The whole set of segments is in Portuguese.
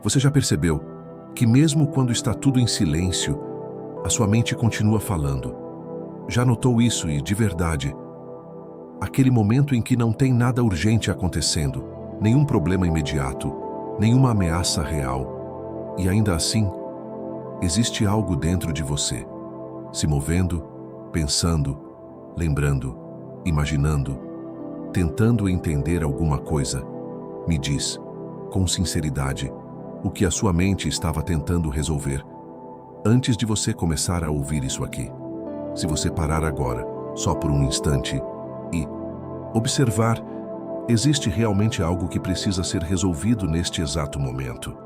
Você já percebeu que mesmo quando está tudo em silêncio, a sua mente continua falando? Já notou isso e, de verdade, aquele momento em que não tem nada urgente acontecendo, nenhum problema imediato, nenhuma ameaça real, e ainda assim, existe algo dentro de você, se movendo, pensando, lembrando, imaginando, tentando entender alguma coisa. Me diz, com sinceridade, o que a sua mente estava tentando resolver antes de você começar a ouvir isso aqui. Se você parar agora, só por um instante, e observar, existe realmente algo que precisa ser resolvido neste exato momento?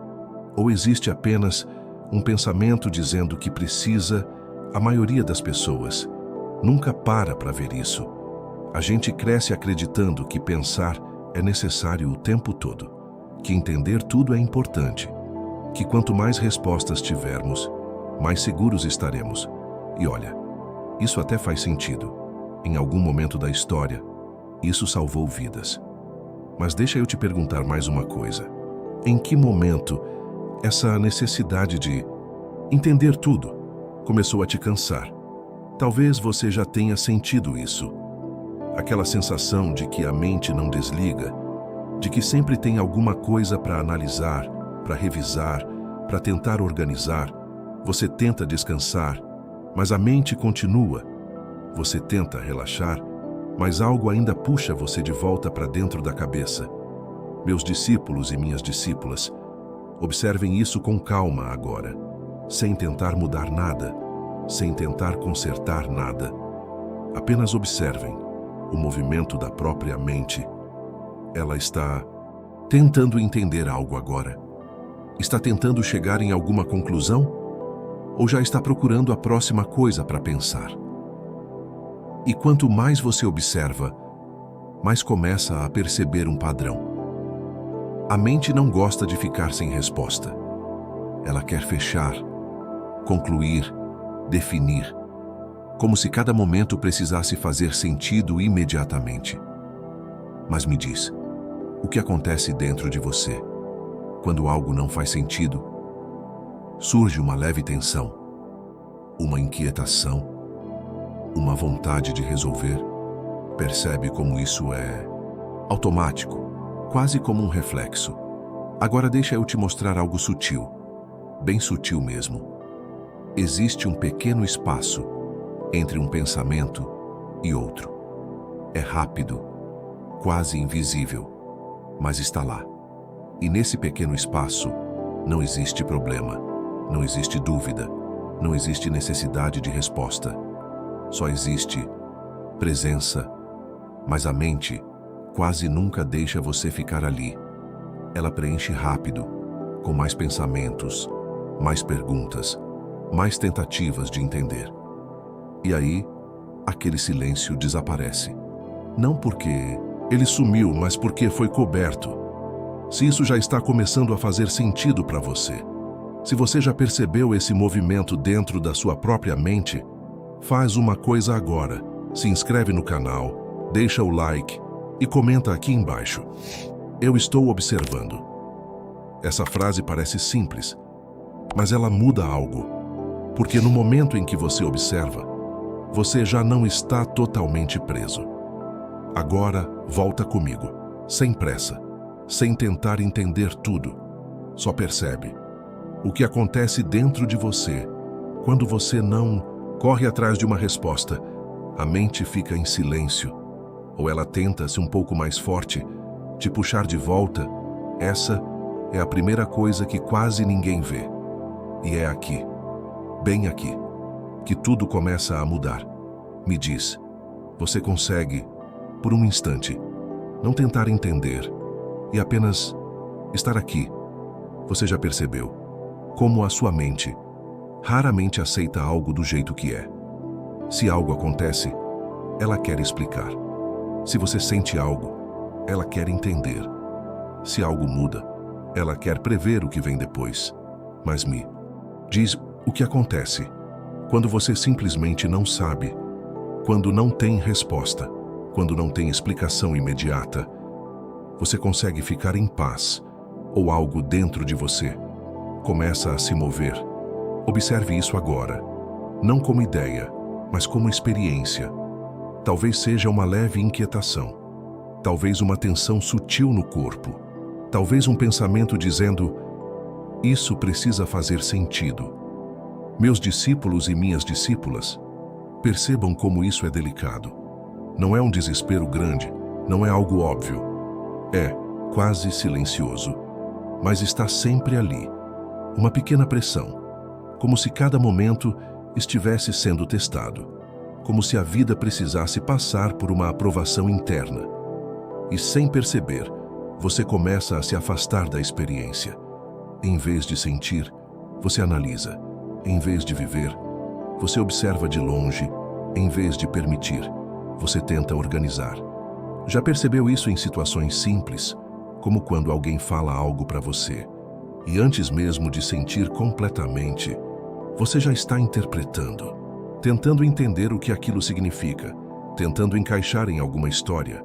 Ou existe apenas um pensamento dizendo que precisa? A maioria das pessoas nunca para ver isso. A gente cresce acreditando que pensar é necessário o tempo todo, que entender tudo é importante, que quanto mais respostas tivermos, mais seguros estaremos. E olha, isso até faz sentido. Em algum momento da história, isso salvou vidas. Mas deixa eu te perguntar mais uma coisa. Em que momento essa necessidade de entender tudo começou a te cansar? Talvez você já tenha sentido isso. Aquela sensação de que a mente não desliga, de que sempre tem alguma coisa para analisar, para revisar, para tentar organizar. Você tenta descansar, mas a mente continua. Você tenta relaxar, mas algo ainda puxa você de volta para dentro da cabeça. Meus discípulos e minhas discípulas, observem isso com calma agora, sem tentar mudar nada, sem tentar consertar nada. Apenas observem o movimento da própria mente. Ela está tentando entender algo agora. Está tentando chegar em alguma conclusão? Ou já está procurando a próxima coisa para pensar? E quanto mais você observa, mais começa a perceber um padrão. A mente não gosta de ficar sem resposta. Ela quer fechar, concluir, definir, como se cada momento precisasse fazer sentido imediatamente. Mas me diz, o que acontece dentro de você quando algo não faz sentido? Surge uma leve tensão, uma inquietação, uma vontade de resolver. Percebe como isso é automático, quase como um reflexo. Agora deixa eu te mostrar algo sutil, bem sutil mesmo. Existe um pequeno espaço entre um pensamento e outro. É rápido, quase invisível, mas está lá. E nesse pequeno espaço não existe problema, não existe dúvida, não existe necessidade de resposta. Só existe presença, mas a mente quase nunca deixa você ficar ali. Ela preenche rápido, com mais pensamentos, mais perguntas, mais tentativas de entender. E aí, aquele silêncio desaparece. Não porque ele sumiu, mas porque foi coberto. Se isso já está começando a fazer sentido para você, se você já percebeu esse movimento dentro da sua própria mente, faz uma coisa agora. Se inscreve no canal, deixa o like e comenta aqui embaixo. Eu estou observando. Essa frase parece simples, mas ela muda algo. Porque no momento em que você observa, você já não está totalmente preso. Agora, volta comigo, sem pressa, sem tentar entender tudo. Só percebe o que acontece dentro de você quando você não corre atrás de uma resposta. A mente fica em silêncio, ou ela tenta ser um pouco mais forte, te puxar de volta. Essa é a primeira coisa que quase ninguém vê. E é aqui, bem aqui, que tudo começa a mudar. Me diz, você consegue, por um instante, não tentar entender e apenas estar aqui? Você já percebeu como a sua mente raramente aceita algo do jeito que é? Se algo acontece, ela quer explicar. Se você sente algo, ela quer entender. Se algo muda, ela quer prever o que vem depois. Mas me diz o que acontece quando você simplesmente não sabe, quando não tem resposta, quando não tem explicação imediata. Você consegue ficar em paz, ou algo dentro de você começa a se mover. Observe isso agora, não como ideia, mas como experiência. Talvez seja uma leve inquietação, talvez uma tensão sutil no corpo, talvez um pensamento dizendo: isso precisa fazer sentido. Meus discípulos e minhas discípulas, percebam como isso é delicado. Não é um desespero grande, não é algo óbvio. É quase silencioso, mas está sempre ali. Uma pequena pressão, como se cada momento estivesse sendo testado, como se a vida precisasse passar por uma aprovação interna. E sem perceber, você começa a se afastar da experiência. Em vez de sentir, você analisa. Em vez de viver, você observa de longe. Em vez de permitir, você tenta organizar. Já percebeu isso em situações simples, como quando alguém fala algo para você, e antes mesmo de sentir completamente, você já está interpretando, tentando entender o que aquilo significa, tentando encaixar em alguma história,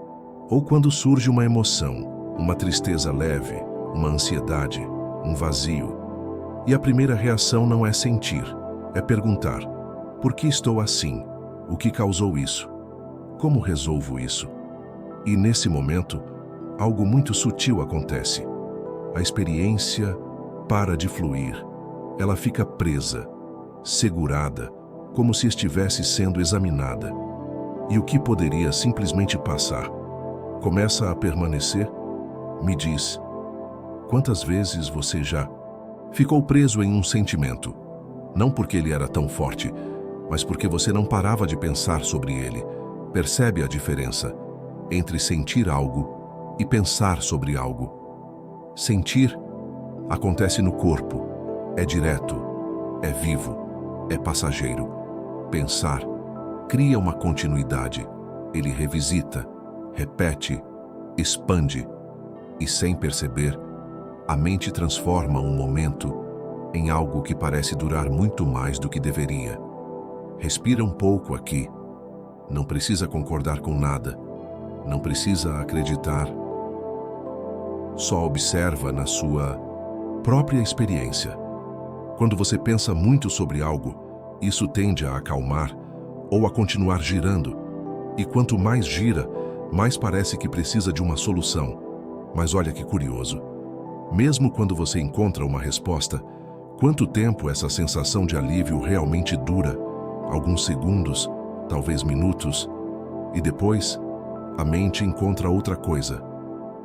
ou quando surge uma emoção, uma tristeza leve, uma ansiedade, um vazio. E a primeira reação não é sentir, é perguntar: por que estou assim? O que causou isso? Como resolvo isso? E nesse momento, algo muito sutil acontece. A experiência para de fluir. Ela fica presa, segurada, como se estivesse sendo examinada. E o que poderia simplesmente passar começa a permanecer. Me diz, quantas vezes você já ficou preso em um sentimento? Não porque ele era tão forte, mas porque você não parava de pensar sobre ele. Percebe a diferença entre sentir algo e pensar sobre algo? Sentir acontece no corpo, é direto, é vivo, é passageiro. Pensar cria uma continuidade, ele revisita, repete, expande, e sem perceber, a mente transforma um momento em algo que parece durar muito mais do que deveria. Respira um pouco aqui. Não precisa concordar com nada. Não precisa acreditar. Só observa na sua própria experiência. Quando você pensa muito sobre algo, isso tende a acalmar ou a continuar girando. E quanto mais gira, mais parece que precisa de uma solução. Mas olha que curioso. Mesmo quando você encontra uma resposta, quanto tempo essa sensação de alívio realmente dura? Alguns segundos, talvez minutos, e depois a mente encontra outra coisa,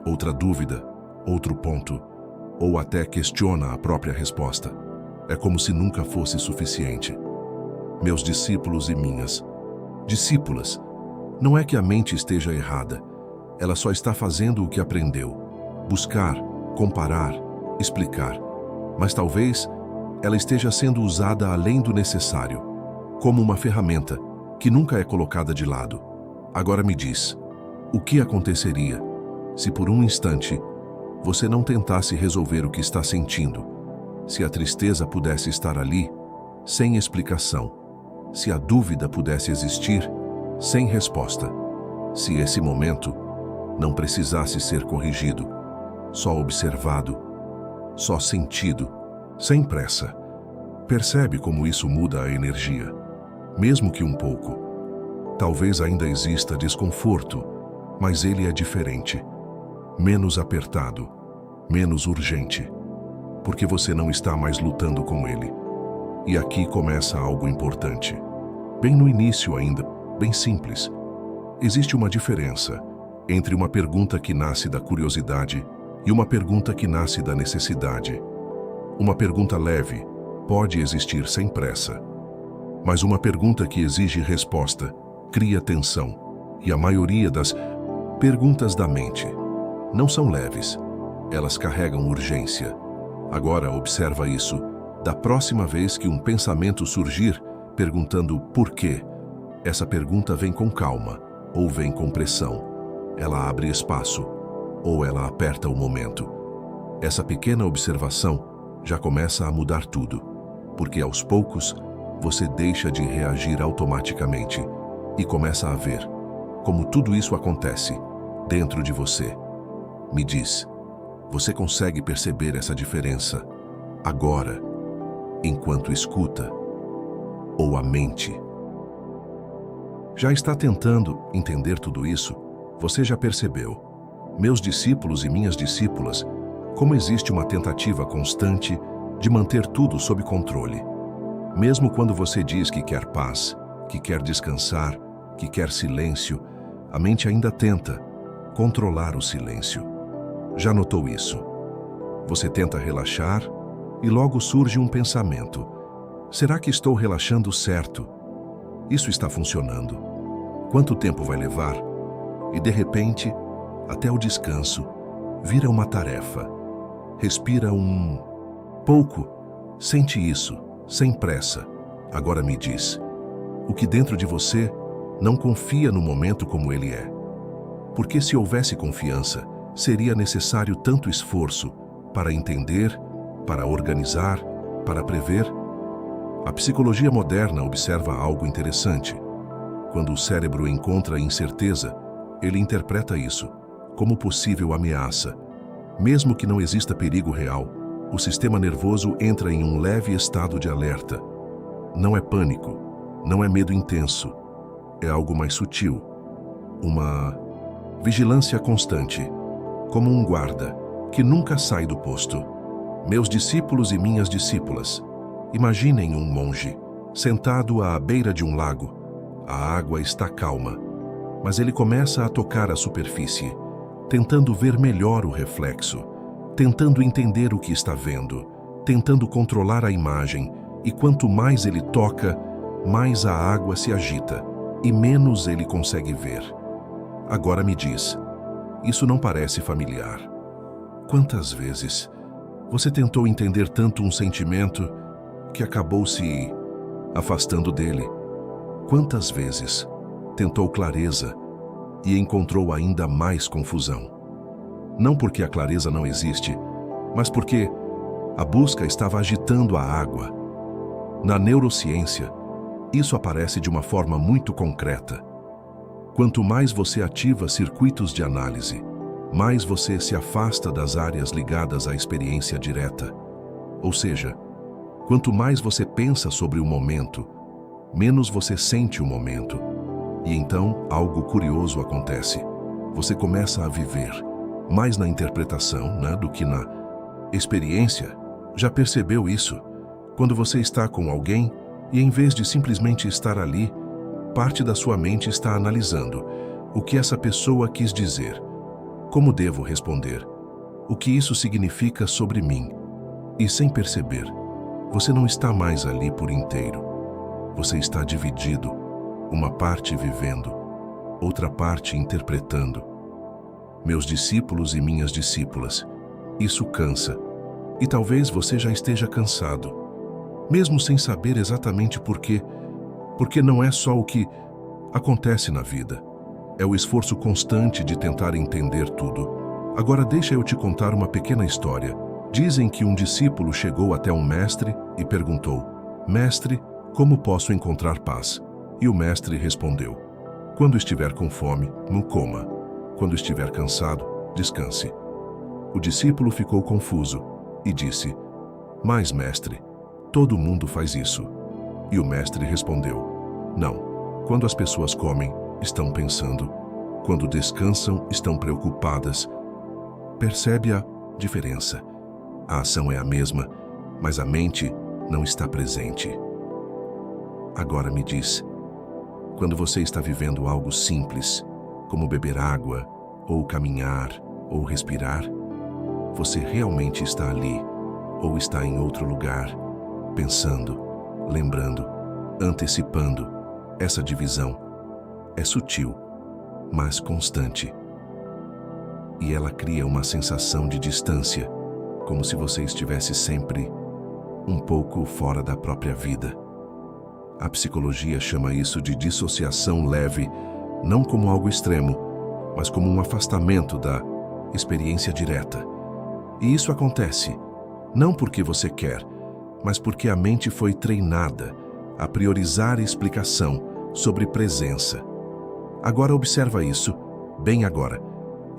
outra dúvida, outro ponto, ou até questiona a própria resposta. É como se nunca fosse suficiente. Meus discípulos e minhas discípulas, não é que a mente esteja errada, ela só está fazendo o que aprendeu: buscar, comparar, explicar. Mas talvez ela esteja sendo usada além do necessário, como uma ferramenta que nunca é colocada de lado. Agora me diz, o que aconteceria se por um instante você não tentasse resolver o que está sentindo? Se a tristeza pudesse estar ali, sem explicação. Se a dúvida pudesse existir, sem resposta. Se esse momento não precisasse ser corrigido, só observado, só sentido, sem pressa. Percebe como isso muda a energia? Mesmo que um pouco. Talvez ainda exista desconforto, mas ele é diferente. Menos apertado, menos urgente. Porque você não está mais lutando com ele. E aqui começa algo importante. Bem no início ainda, bem simples. Existe uma diferença entre uma pergunta que nasce da curiosidade e uma pergunta que nasce da necessidade. Uma pergunta leve pode existir sem pressa. Mas uma pergunta que exige resposta cria tensão, e a maioria das perguntas da mente não são leves, elas carregam urgência. Agora observa isso. Da próxima vez que um pensamento surgir perguntando por quê, essa pergunta vem com calma ou vem com pressão. Ela abre espaço ou ela aperta o momento. Essa pequena observação já começa a mudar tudo, porque aos poucos você deixa de reagir automaticamente e começa a ver como tudo isso acontece dentro de você. Me diz, você consegue perceber essa diferença? agora, enquanto escuta, ou a mente. Já está tentando entender tudo isso? Você já percebeu, meus discípulos e minhas discípulas, como existe uma tentativa constante de manter tudo sob controle. Mesmo quando você diz que quer paz, que quer descansar, que quer silêncio, a mente ainda tenta controlar o silêncio. Já notou isso? Você tenta relaxar e logo surge um pensamento. Será que estou relaxando certo? Isso está funcionando? Quanto tempo vai levar? E de repente, até o descanso, vira uma tarefa. Respira um pouco, sente isso, sem pressa. Agora me diz, o que dentro de você não confia no momento como ele é? Porque se houvesse confiança, seria necessário tanto esforço para entender, para organizar, para prever? A psicologia moderna observa algo interessante. Quando o cérebro encontra incerteza, ele interpreta isso como possível ameaça. Mesmo que não exista perigo real, o sistema nervoso entra em um leve estado de alerta. Não é pânico, não é medo intenso, é algo mais sutil. Uma vigilância constante, como um guarda que nunca sai do posto. Meus discípulos e minhas discípulas, imaginem um monge sentado à beira de um lago. A água está calma, mas ele começa a tocar a superfície, tentando ver melhor o reflexo, tentando entender o que está vendo, tentando controlar a imagem, e quanto mais ele toca, mais a água se agita e menos ele consegue ver. Agora me diz, isso não parece familiar? Quantas vezes você tentou entender tanto um sentimento que acabou se afastando dele? Quantas vezes tentou clareza e encontrou ainda mais confusão? Não porque a clareza não existe, mas porque a busca estava agitando a água. Na neurociência, isso aparece de uma forma muito concreta. Quanto mais você ativa circuitos de análise, mais você se afasta das áreas ligadas à experiência direta. Ou seja, quanto mais você pensa sobre o momento, menos você sente o momento. E então algo curioso acontece. Você começa a viver mais na interpretação, do que na experiência. Já percebeu isso? Quando você está com alguém e em vez de simplesmente estar ali, parte da sua mente está analisando o que essa pessoa quis dizer, como devo responder, o que isso significa sobre mim. E sem perceber, você não está mais ali por inteiro. Você está dividido, uma parte vivendo, outra parte interpretando. Meus discípulos e minhas discípulas, isso cansa. E talvez você já esteja cansado, mesmo sem saber exatamente por quê. Porque não é só o que acontece na vida, é o esforço constante de tentar entender tudo. Agora deixa eu te contar uma pequena história. Dizem que um discípulo chegou até um mestre e perguntou: Mestre, como posso encontrar paz? E o mestre respondeu: Quando estiver com fome, não coma. Quando estiver cansado, descanse. O discípulo ficou confuso e disse: Mas, mestre, todo mundo faz isso. E o mestre respondeu: Não. Quando as pessoas comem, estão pensando. Quando descansam, estão preocupadas. Percebe a diferença? A ação é a mesma, mas a mente não está presente. Agora me diz, quando você está vivendo algo simples, como beber água, ou caminhar, ou respirar, você realmente está ali, ou está em outro lugar, pensando, lembrando, antecipando? Essa divisão é sutil, mas constante. E ela cria uma sensação de distância, como se você estivesse sempre um pouco fora da própria vida. A psicologia chama isso de dissociação leve, não como algo extremo, mas como um afastamento da experiência direta. E isso acontece, não porque você quer, mas porque a mente foi treinada a priorizar a explicação sobre presença. Agora observa isso, bem agora.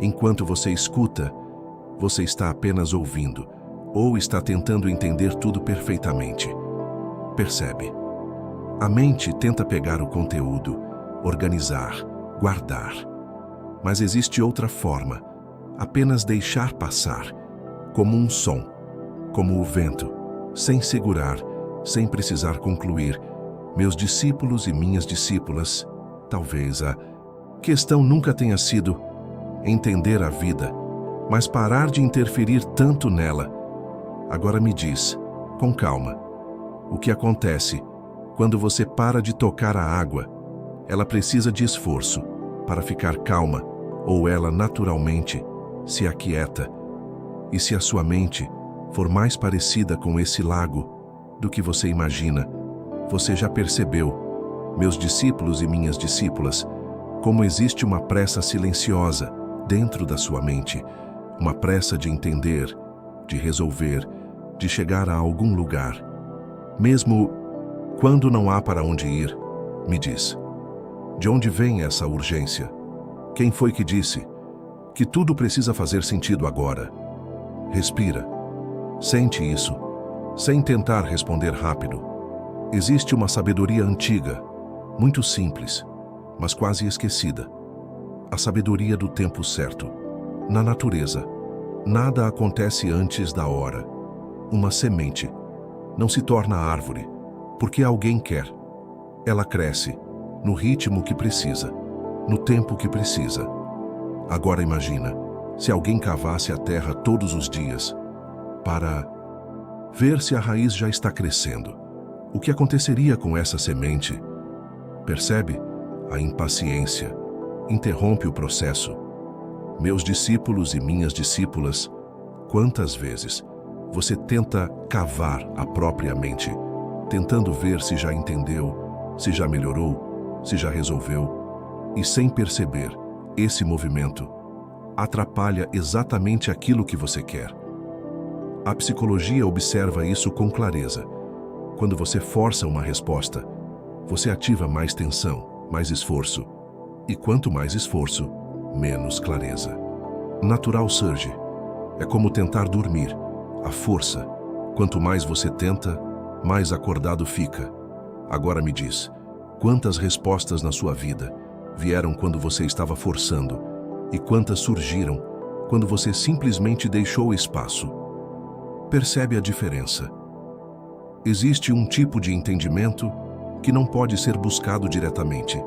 Enquanto você escuta, você está apenas ouvindo, ou está tentando entender tudo perfeitamente. Percebe? A mente tenta pegar o conteúdo, organizar, guardar. Mas existe outra forma, apenas deixar passar, como um som, como o vento, sem segurar, sem precisar concluir. Meus discípulos e minhas discípulas, talvez a questão nunca tenha sido entender a vida, mas parar de interferir tanto nela. Agora me diz, com calma, o que acontece quando você para de tocar a água? Ela precisa de esforço para ficar calma, ou ela naturalmente se aquieta? E se a sua mente for mais parecida com esse lago do que você imagina, você já percebeu, meus discípulos e minhas discípulas, como existe uma pressa silenciosa dentro da sua mente, uma pressa de entender, de resolver, de chegar a algum lugar. Mesmo quando não há para onde ir, me diz, de onde vem essa urgência? Quem foi que disse que tudo precisa fazer sentido agora? Respira. Sente isso, sem tentar responder rápido. Existe uma sabedoria antiga, muito simples, mas quase esquecida. A sabedoria do tempo certo. Na natureza, nada acontece antes da hora. Uma semente não se torna árvore porque alguém quer. Ela cresce no ritmo que precisa, no tempo que precisa. Agora imagina, se alguém cavasse a terra todos os dias para ver se a raiz já está crescendo. O que aconteceria com essa semente? Percebe? A impaciência interrompe o processo. Meus discípulos e minhas discípulas, quantas vezes você tenta cavar a própria mente, tentando ver se já entendeu, se já melhorou, se já resolveu, e sem perceber, esse movimento atrapalha exatamente aquilo que você quer. A psicologia observa isso com clareza. Quando você força uma resposta, você ativa mais tensão, mais esforço. E quanto mais esforço, menos clareza. Natural surge. É como tentar dormir. A força. Quanto mais você tenta, mais acordado fica. Agora me diz, quantas respostas na sua vida vieram quando você estava forçando? E quantas surgiram quando você simplesmente deixou espaço? Percebe a diferença? Existe um tipo de entendimento que não pode ser buscado diretamente.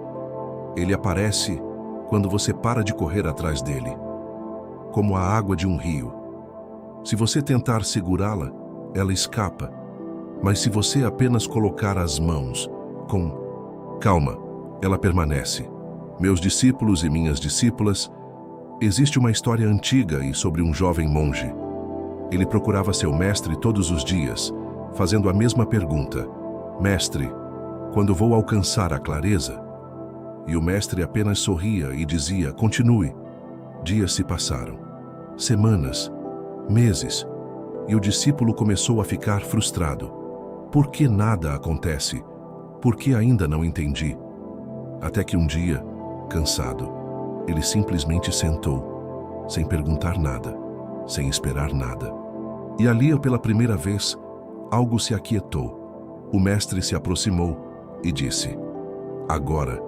Ele aparece quando você para de correr atrás dele, como a água de um rio. Se você tentar segurá-la, ela escapa. Mas se você apenas colocar as mãos com calma, ela permanece. Meus discípulos e minhas discípulas, existe uma história antiga e sobre um jovem monge. Ele procurava seu mestre todos os dias, fazendo a mesma pergunta: Mestre, quando vou alcançar a clareza? E o mestre apenas sorria e dizia: Continue. Dias se passaram, semanas, meses, e o discípulo começou a ficar frustrado. Por que nada acontece? Por que ainda não entendi? Até que um dia, cansado, ele simplesmente sentou, sem perguntar nada, sem esperar nada. E ali, pela primeira vez, algo se aquietou. O mestre se aproximou e disse: Agora,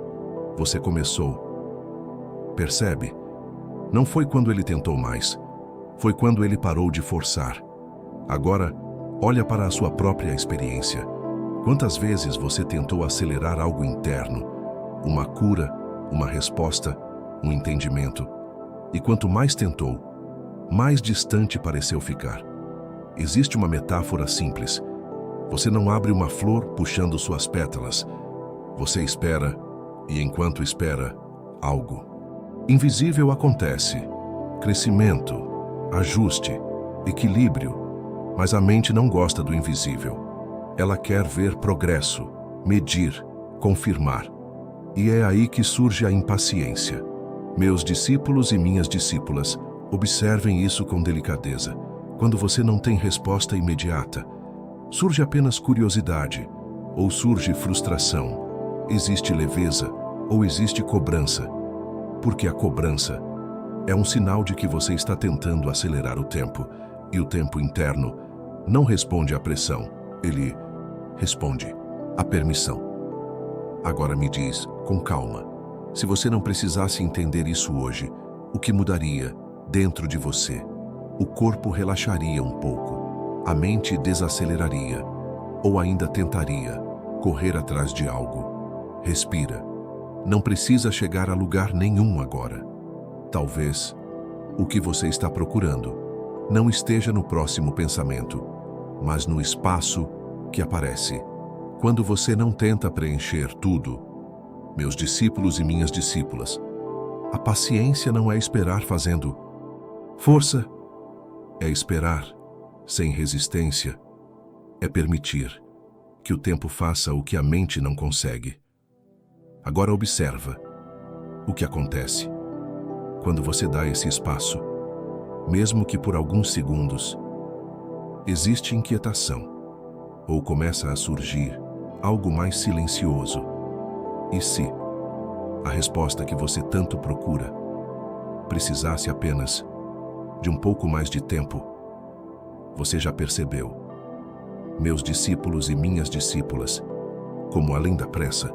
você começou. Percebe? Não foi quando ele tentou mais. Foi quando ele parou de forçar. Agora, olha para a sua própria experiência. Quantas vezes você tentou acelerar algo interno? Uma cura, uma resposta, um entendimento. E quanto mais tentou, mais distante pareceu ficar. Existe uma metáfora simples. Você não abre uma flor puxando suas pétalas. Você espera, e enquanto espera, algo invisível acontece. Crescimento, ajuste, equilíbrio. Mas a mente não gosta do invisível. Ela quer ver progresso, medir, confirmar. E é aí que surge a impaciência. Meus discípulos e minhas discípulas, observem isso com delicadeza. Quando você não tem resposta imediata, surge apenas curiosidade, ou surge frustração. Existe leveza, ou existe cobrança. Porque a cobrança é um sinal de que você está tentando acelerar o tempo, e o tempo interno não responde à pressão, ele responde à permissão. Agora me diz, com calma, se você não precisasse entender isso hoje, o que mudaria dentro de você? O corpo relaxaria um pouco, a mente desaceleraria, ou ainda tentaria correr atrás de algo. Respira. Não precisa chegar a lugar nenhum agora. Talvez o que você está procurando não esteja no próximo pensamento, mas no espaço que aparece quando você não tenta preencher tudo. Meus discípulos e minhas discípulas, a paciência não é esperar fazendo força, é esperar sem resistência, é permitir que o tempo faça o que a mente não consegue. Agora observa o que acontece quando você dá esse espaço, mesmo que por alguns segundos. Existe inquietação, ou começa a surgir algo mais silencioso. E se a resposta que você tanto procura precisasse apenas de um pouco mais de tempo? Você já percebeu, meus discípulos e minhas discípulas, como além da pressa,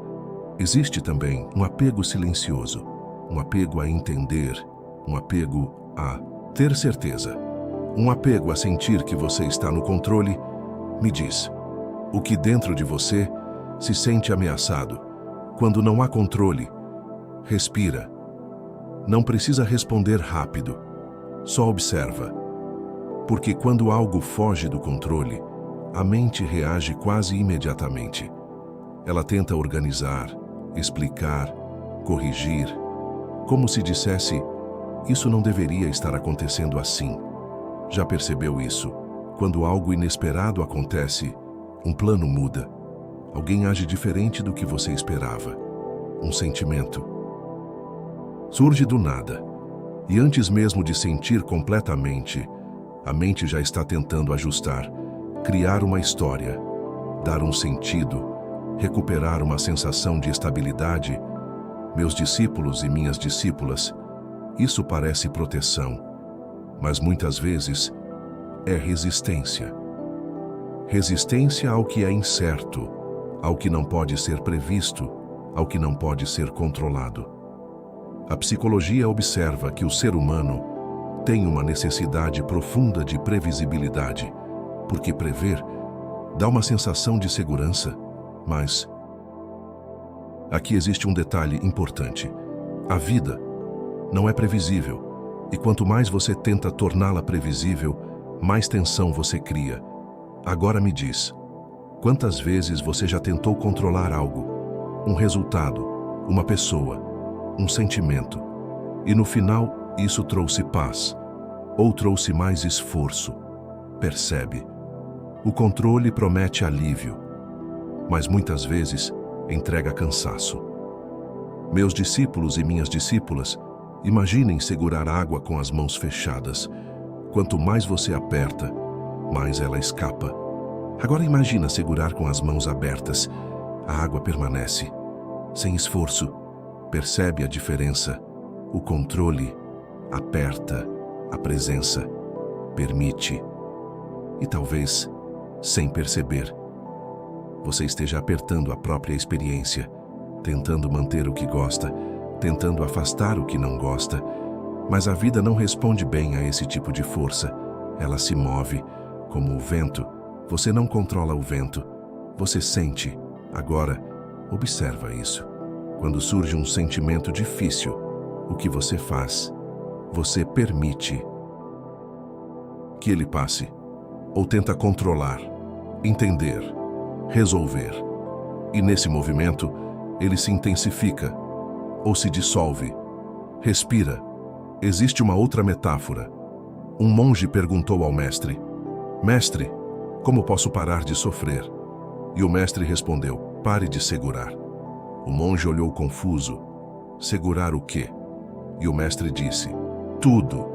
existe também um apego silencioso, um apego a entender, um apego a ter certeza, um apego a sentir que você está no controle. Me diz, o que dentro de você se sente ameaçado quando não há controle? Respira. Não precisa responder rápido, só observa. Porque quando algo foge do controle, a mente reage quase imediatamente. Ela tenta organizar, explicar, corrigir, como se dissesse, isso não deveria estar acontecendo assim. Já percebeu isso? Quando algo inesperado acontece, um plano muda. Alguém age diferente do que você esperava. Um sentimento surge do nada. E antes mesmo de sentir completamente, a mente já está tentando ajustar, criar uma história, dar um sentido, recuperar uma sensação de estabilidade. Meus discípulos e minhas discípulas, isso parece proteção, mas muitas vezes é resistência. Resistência ao que é incerto, ao que não pode ser previsto, ao que não pode ser controlado. A psicologia observa que o ser humano tem uma necessidade profunda de previsibilidade, porque prever dá uma sensação de segurança, mas aqui existe um detalhe importante. A vida não é previsível, e quanto mais você tenta torná-la previsível, mais tensão você cria. Agora me diz, quantas vezes você já tentou controlar algo, um resultado, uma pessoa, um sentimento, e no final isso trouxe paz, ou trouxe mais esforço? Percebe? O controle promete alívio, mas muitas vezes entrega cansaço. Meus discípulos e minhas discípulas, imaginem segurar água com as mãos fechadas. Quanto mais você aperta, mais ela escapa. Agora imagina segurar com as mãos abertas. A água permanece, sem esforço. Percebe a diferença? O controle aperta, a presença permite. E talvez, sem perceber, você esteja apertando a própria experiência, tentando manter o que gosta, tentando afastar o que não gosta. Mas a vida não responde bem a esse tipo de força. Ela se move, como o vento. Você não controla o vento, você sente. Agora, observa isso. Quando surge um sentimento difícil, o que você faz? Você permite que ele passe, ou tenta controlar, entender, resolver. E nesse movimento, ele se intensifica, ou se dissolve. Respira. Existe uma outra metáfora. Um monge perguntou ao mestre: Mestre, como posso parar de sofrer? E o mestre respondeu: Pare de segurar. O monge olhou confuso. Segurar o quê? E o mestre disse: Tudo.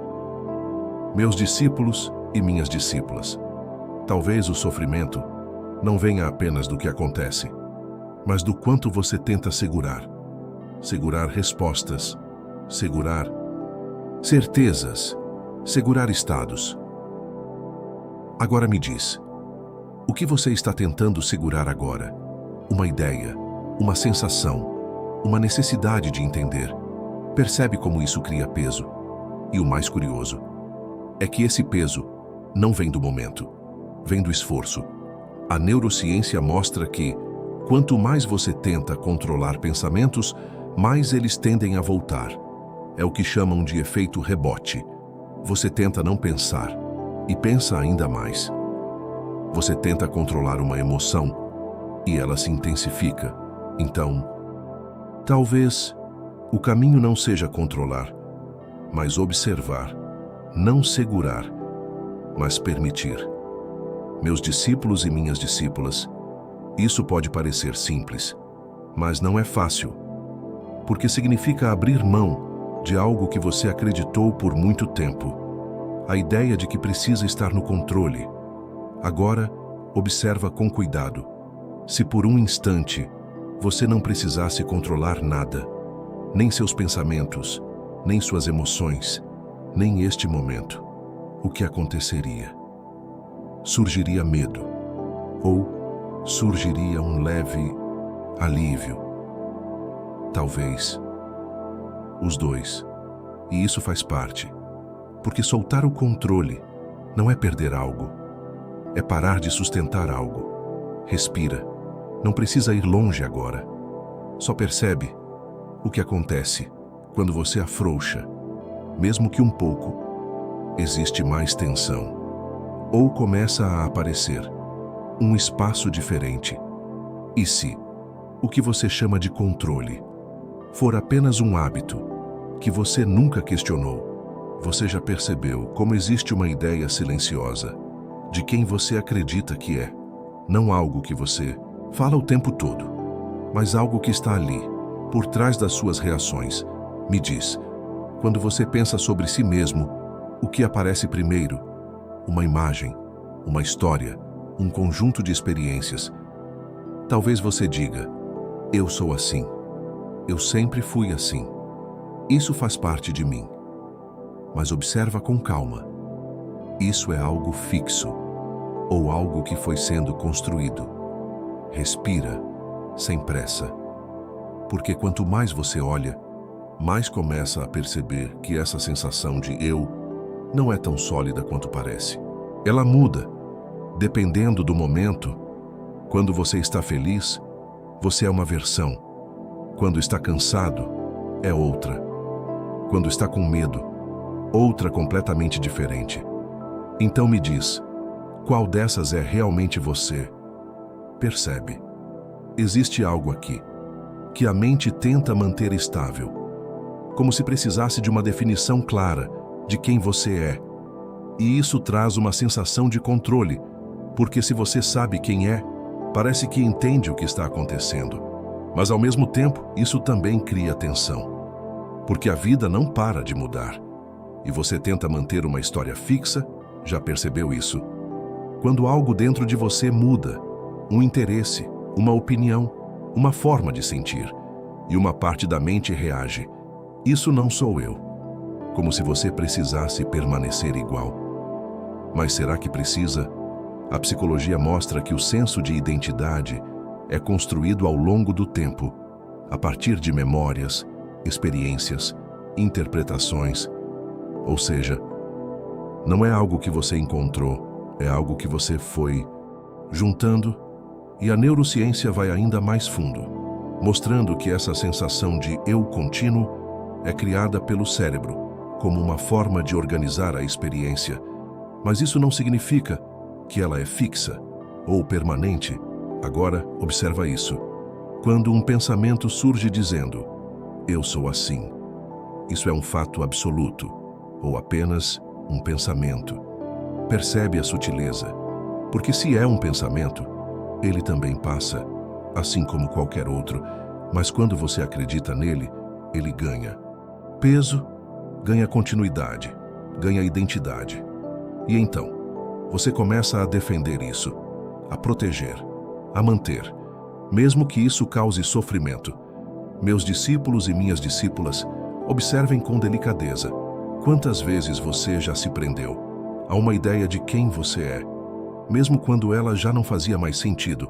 Meus discípulos e minhas discípulas, talvez o sofrimento não venha apenas do que acontece, mas do quanto você tenta segurar. Segurar respostas, segurar certezas, segurar estados. Agora me diz, O que você está tentando segurar agora? Uma ideia, uma sensação, uma necessidade de entender. Percebe como isso cria peso? E o mais curioso é que esse peso não vem do momento, vem do esforço. A neurociência mostra que, quanto mais você tenta controlar pensamentos, mais eles tendem a voltar. É o que chamam de efeito rebote. Você tenta não pensar e pensa ainda mais. Você tenta controlar uma emoção e ela se intensifica. Então, talvez o caminho não seja controlar, mas observar, não segurar, mas permitir. Meus discípulos e minhas discípulas, isso pode parecer simples, mas não é fácil, porque significa abrir mão de algo que você acreditou por muito tempo. A ideia de que precisa estar no controle. Agora, observa com cuidado. Se por um instante você não precisasse controlar nada, nem seus pensamentos, nem suas emoções, nem este momento, o que aconteceria? Surgiria medo, ou surgiria um leve alívio. Talvez os dois. E isso faz parte, porque soltar o controle não é perder algo, é parar de sustentar algo. Respira, não precisa ir longe agora. Só percebe o que acontece quando você afrouxa, mesmo que um pouco. Existe mais tensão, ou começa a aparecer um espaço diferente. E se o que você chama de controle for apenas um hábito que você nunca questionou, você já percebeu como existe uma ideia silenciosa de quem você acredita que é, não algo que você fala o tempo todo, mas algo que está ali, por trás das suas reações. Me diz, quando você pensa sobre si mesmo, o que aparece primeiro? Uma imagem, uma história, um conjunto de experiências. Talvez você diga, eu sou assim, eu sempre fui assim, isso faz parte de mim. Mas observa com calma. Isso é algo fixo, ou algo que foi sendo construído. Respira, sem pressa. Porque quanto mais você olha, mais começa a perceber que essa sensação de eu não é tão sólida quanto parece. Ela muda, dependendo do momento. Quando você está feliz, você é uma versão. Quando está cansado, é outra. Quando está com medo, outra completamente diferente. Então me diz, qual dessas é realmente você? Percebe? Existe algo aqui que a mente tenta manter estável, como se precisasse de uma definição clara de quem você é. E isso traz uma sensação de controle, porque se você sabe quem é, parece que entende o que está acontecendo. Mas ao mesmo tempo, isso também cria tensão, porque a vida não para de mudar. E você tenta manter uma história fixa, já percebeu isso? Quando algo dentro de você muda, um interesse, uma opinião, uma forma de sentir, e uma parte da mente reage, isso não sou eu. Como se você precisasse permanecer igual. Mas será que precisa? A psicologia mostra que o senso de identidade é construído ao longo do tempo, a partir de memórias, experiências, interpretações. Ou seja, não é algo que você encontrou, é algo que você foi juntando, e a neurociência vai ainda mais fundo, mostrando que essa sensação de eu contínuo é criada pelo cérebro, como uma forma de organizar a experiência. Mas isso não significa que ela é fixa ou permanente. Agora, observa isso. Quando um pensamento surge dizendo, eu sou assim, isso é um fato absoluto, ou apenas um pensamento. Percebe a sutileza, porque se é um pensamento, ele também passa, assim como qualquer outro, mas quando você acredita nele, ele ganha peso, ganha continuidade, ganha identidade. E então, você começa a defender isso, a proteger, a manter, mesmo que isso cause sofrimento. Meus discípulos e minhas discípulas, observem com delicadeza quantas vezes você já se prendeu a uma ideia de quem você é. mesmo quando ela já não fazia mais sentido.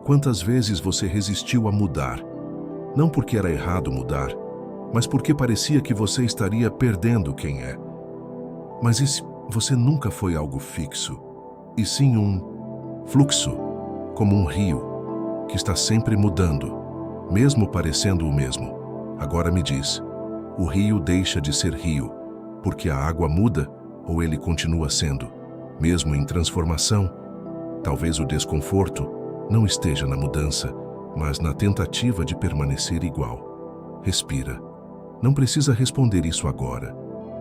Quantas vezes você resistiu a mudar? Não porque era errado mudar, mas porque parecia que você estaria perdendo quem é. Mas você nunca foi algo fixo, e sim um fluxo, como um rio, que está sempre mudando, mesmo parecendo o mesmo. Agora me diz, o rio deixa de ser rio, porque a água muda ou ele continua sendo, mesmo em transformação? Talvez o desconforto não esteja na mudança, mas na tentativa de permanecer igual. Respira. Não precisa responder isso agora.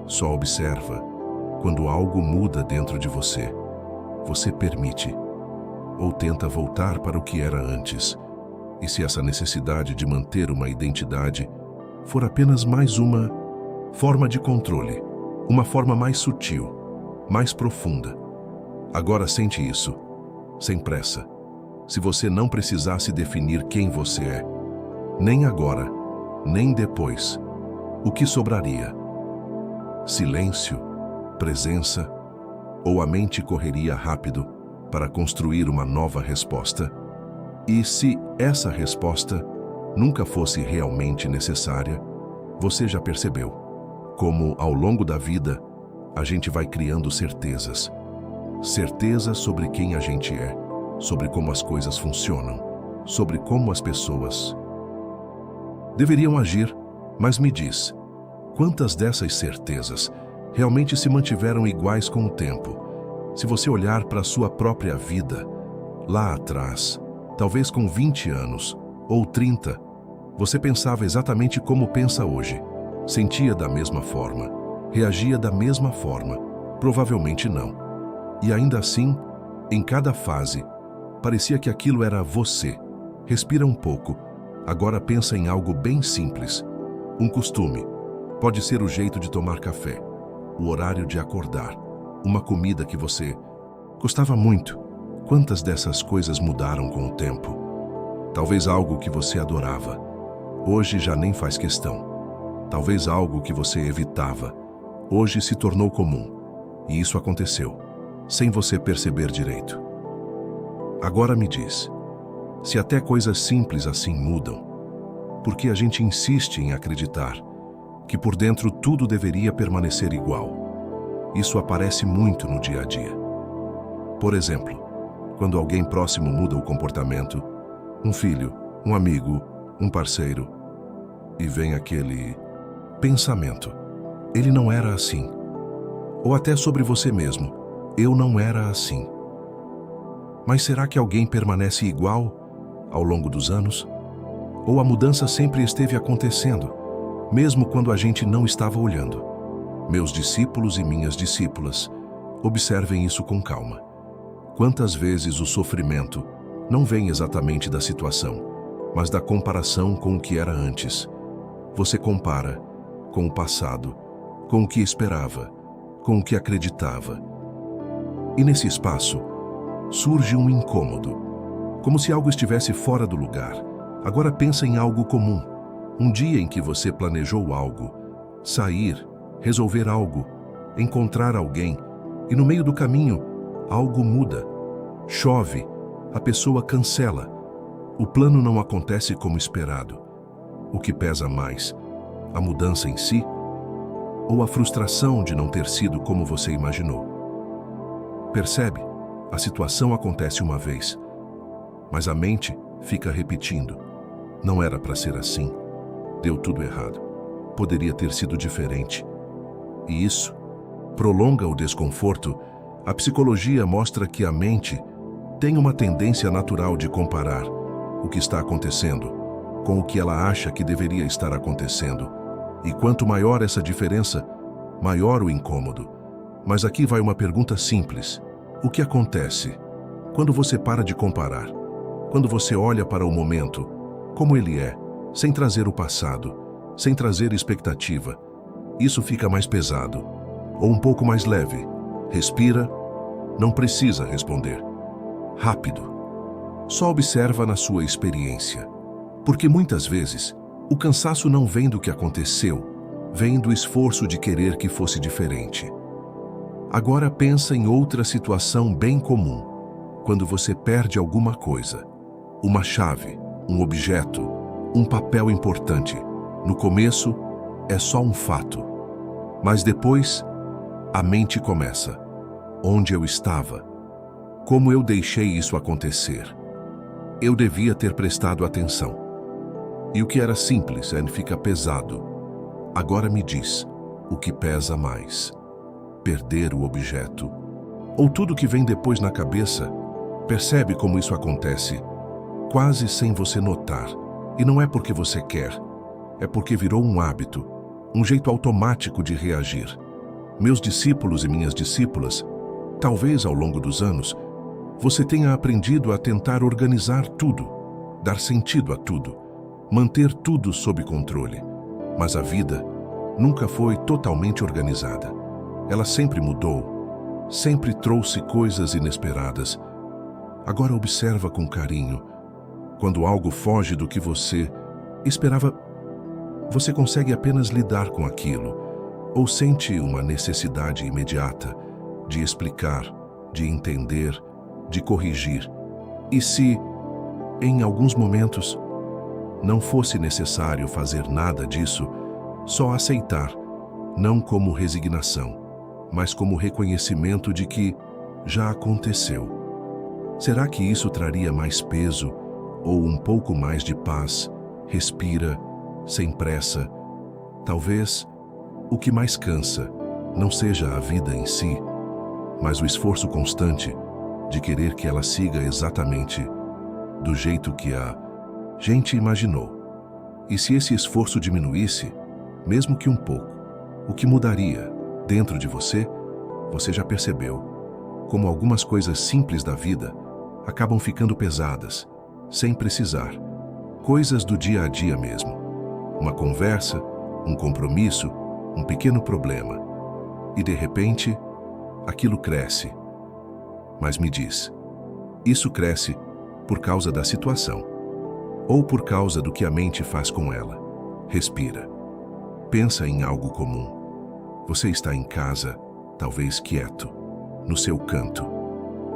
Só observa. Quando algo muda dentro de você, você permite ou tenta voltar para o que era antes. E se essa necessidade de manter uma identidade for apenas mais uma forma de controle, uma forma mais sutil, mais profunda. Agora sente isso, sem pressa. Se você não precisasse definir quem você é, nem agora, nem depois, o que sobraria? Silêncio, presença, ou a mente correria rápido para construir uma nova resposta? E se essa resposta nunca fosse realmente necessária, você já percebeu como, ao longo da vida, a gente vai criando certezas. Certezas sobre quem a gente é, sobre como as coisas funcionam, sobre como as pessoas deveriam agir. Mas me diz, quantas dessas certezas realmente se mantiveram iguais com o tempo? Se você olhar para a sua própria vida, lá atrás, talvez com 20 anos ou 30, você pensava exatamente como pensa hoje, sentia da mesma forma, reagia da mesma forma? Provavelmente não. E ainda assim, em cada fase, parecia que aquilo era você. Respira um pouco. Agora pensa em algo bem simples. Um costume. Pode ser o jeito de tomar café, o horário de acordar, uma comida que você gostava muito. Quantas dessas coisas mudaram com o tempo? Talvez algo que você adorava, hoje já nem faz questão. Talvez algo que você evitava, hoje se tornou comum. E isso aconteceu, sem você perceber direito. Agora me diz, se até coisas simples assim mudam, por que a gente insiste em acreditar que por dentro tudo deveria permanecer igual? Isso aparece muito no dia a dia. Por exemplo, quando alguém próximo muda o comportamento, um filho, um amigo, um parceiro, e vem aquele pensamento: ele não era assim. Ou até sobre você mesmo: eu não era assim. Mas será que alguém permanece igual ao longo dos anos? Ou a mudança sempre esteve acontecendo, mesmo quando a gente não estava olhando? Meus discípulos e minhas discípulas, observem isso com calma. Quantas vezes o sofrimento não vem exatamente da situação, mas da comparação com o que era antes? Você compara com o passado, com o que esperava, com o que acreditava. E nesse espaço, surge um incômodo, como se algo estivesse fora do lugar. Agora pensa em algo comum. Um dia em que você planejou algo, sair, resolver algo, encontrar alguém, e no meio do caminho, algo muda. Chove, a pessoa cancela. O plano não acontece como esperado. O que pesa mais, a mudança em si, ou a frustração de não ter sido como você imaginou? Percebe? A situação acontece uma vez, mas a mente fica repetindo. Não era para ser assim. Deu tudo errado. Poderia ter sido diferente. E isso prolonga o desconforto. A psicologia mostra que a mente tem uma tendência natural de comparar o que está acontecendo com o que ela acha que deveria estar acontecendo. E quanto maior essa diferença, maior o incômodo. Mas aqui vai uma pergunta simples. O que acontece quando você para de comparar? Quando você olha para o momento, como ele é, sem trazer o passado, sem trazer expectativa, isso fica mais pesado, ou um pouco mais leve. Respira, não precisa responder. Rápido. Só observa na sua experiência. Porque muitas vezes, o cansaço não vem do que aconteceu, vem do esforço de querer que fosse diferente. Agora pensa em outra situação bem comum. quando você perde alguma coisa. Uma chave, um objeto, um papel importante. No começo, é só um fato. Mas depois, a mente começa. Onde eu estava? Como eu deixei isso acontecer? Eu devia ter prestado atenção. E o que era simples fica pesado. Agora me diz, o que pesa mais? Perder o objeto? Ou tudo que vem depois na cabeça? Percebe como isso acontece? Quase sem você notar. E não é porque você quer. É porque virou um hábito, um jeito automático de reagir. Meus discípulos e minhas discípulas, talvez ao longo dos anos, você tenha aprendido a tentar organizar tudo, dar sentido a tudo, manter tudo sob controle. Mas a vida nunca foi totalmente organizada. Ela sempre mudou, sempre trouxe coisas inesperadas. Agora observa com carinho. Quando algo foge do que você esperava, você consegue apenas lidar com aquilo, ou sente uma necessidade imediata de explicar, de entender, de corrigir. E se, em alguns momentos, não fosse necessário fazer nada disso, só aceitar, não como resignação, mas como reconhecimento de que já aconteceu. Será que isso traria mais peso ou um pouco mais de paz? Respira, sem pressa. Talvez o que mais cansa não seja a vida em si, mas o esforço constante de querer que ela siga exatamente do jeito que a gente imaginou. E se esse esforço diminuísse, mesmo que um pouco, o que mudaria dentro de você? Você já percebeu como algumas coisas simples da vida acabam ficando pesadas, sem precisar. Coisas do dia a dia mesmo. Uma conversa, um compromisso, um pequeno problema. E de repente, aquilo cresce. Mas me diz, isso cresce por causa da situação ou por causa do que a mente faz com ela? Respira. Pensa em algo comum. Você está em casa, talvez quieto, no seu canto,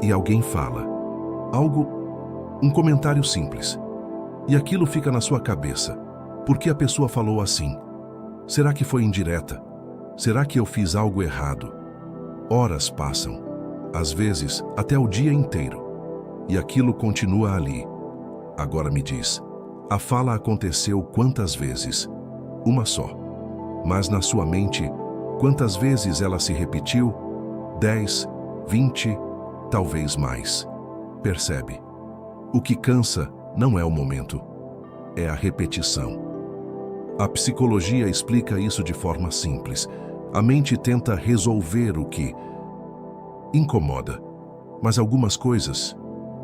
e alguém fala algo, um comentário simples, e aquilo fica na sua cabeça. Por que a pessoa falou assim? Será que foi indireta? Será que eu fiz algo errado? Horas passam, às vezes até o dia inteiro, e aquilo continua ali. Agora me diz, a fala aconteceu quantas vezes? Uma só. Mas na sua mente, quantas vezes ela se repetiu? 10, 20, talvez mais. Percebe? O que cansa não é o momento, é a repetição. A psicologia explica isso de forma simples. A mente tenta resolver o que incomoda, mas algumas coisas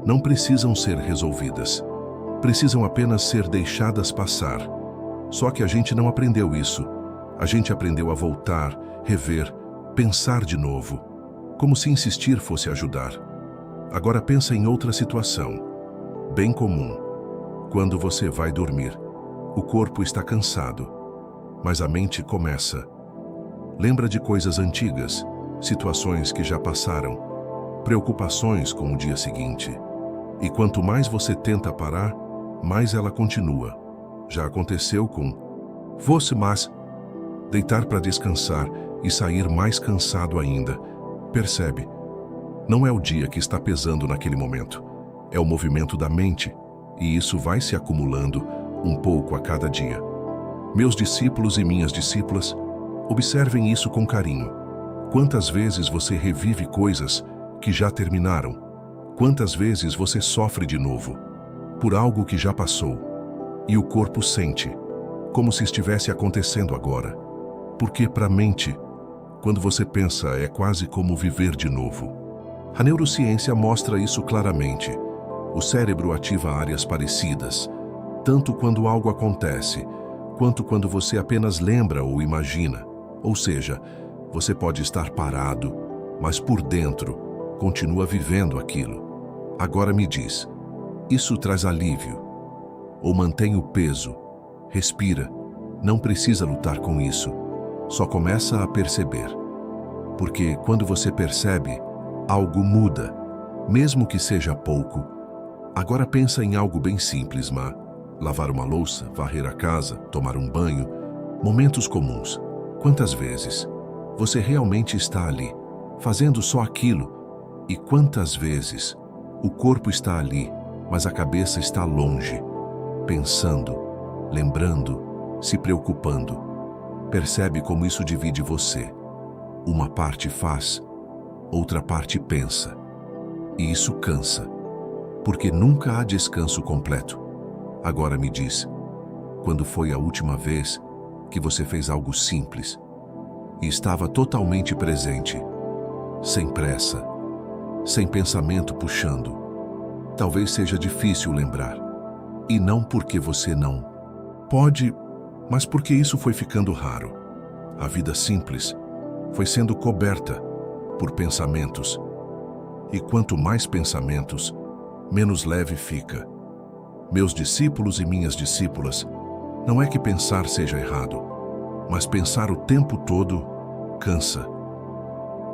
não precisam ser resolvidas. Precisam apenas ser deixadas passar. Só que a gente não aprendeu isso. A gente aprendeu a voltar, rever, pensar de novo, como se insistir fosse ajudar. Agora pensa em outra situação, bem comum. Quando você vai dormir, o corpo está cansado, mas a mente começa. Lembra de coisas antigas, situações que já passaram, preocupações com o dia seguinte. E quanto mais você tenta parar, mais ela continua. Já aconteceu com você, mas deitar para descansar e sair mais cansado ainda. Percebe? Não é o dia que está pesando naquele momento. É o movimento da mente, e isso vai se acumulando um pouco a cada dia. Meus discípulos e minhas discípulas, observem isso com carinho. Quantas vezes você revive coisas que já terminaram? Quantas vezes você sofre de novo por algo que já passou? E o corpo sente, como se estivesse acontecendo agora. Porque para a mente, quando você pensa, é quase como viver de novo. A neurociência mostra isso claramente. O cérebro ativa áreas parecidas, tanto quando algo acontece, quanto quando você apenas lembra ou imagina. Ou seja, você pode estar parado, mas por dentro continua vivendo aquilo. Agora me diz, isso traz alívio? Ou mantém o peso? Respira, não precisa lutar com isso. Só começa a perceber. Porque quando você percebe, algo muda. mesmo que seja pouco. Agora pensa em algo bem simples, lavar uma louça, varrer a casa, tomar um banho, momentos comuns. Quantas vezes você realmente está ali, fazendo só aquilo? E quantas vezes o corpo está ali, mas a cabeça está longe, pensando, lembrando, se preocupando? Percebe como isso divide você? Uma parte faz, outra parte pensa. E isso cansa, porque nunca há descanso completo. Agora me diz, quando foi a última vez que você fez algo simples e estava totalmente presente, sem pressa, sem pensamento puxando? Talvez seja difícil lembrar, e não porque você não pode, mas porque isso foi ficando raro. A vida simples foi sendo coberta por pensamentos, e quanto mais pensamentos, menos leve fica. Meus discípulos e minhas discípulas, não é que pensar seja errado, mas pensar o tempo todo cansa.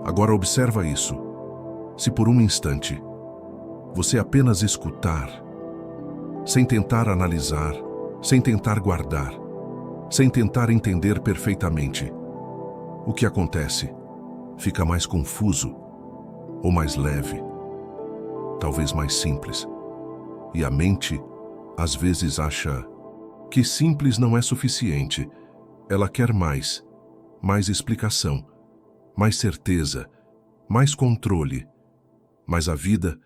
Agora observa isso. Se por um instante você apenas escutar, sem tentar analisar, sem tentar guardar, sem tentar entender perfeitamente, o que acontece? Fica mais confuso ou mais leve, talvez mais simples. E a mente, às vezes, acha que simples não é suficiente. Ela quer mais explicação, mais certeza, mais controle. Mas a vida,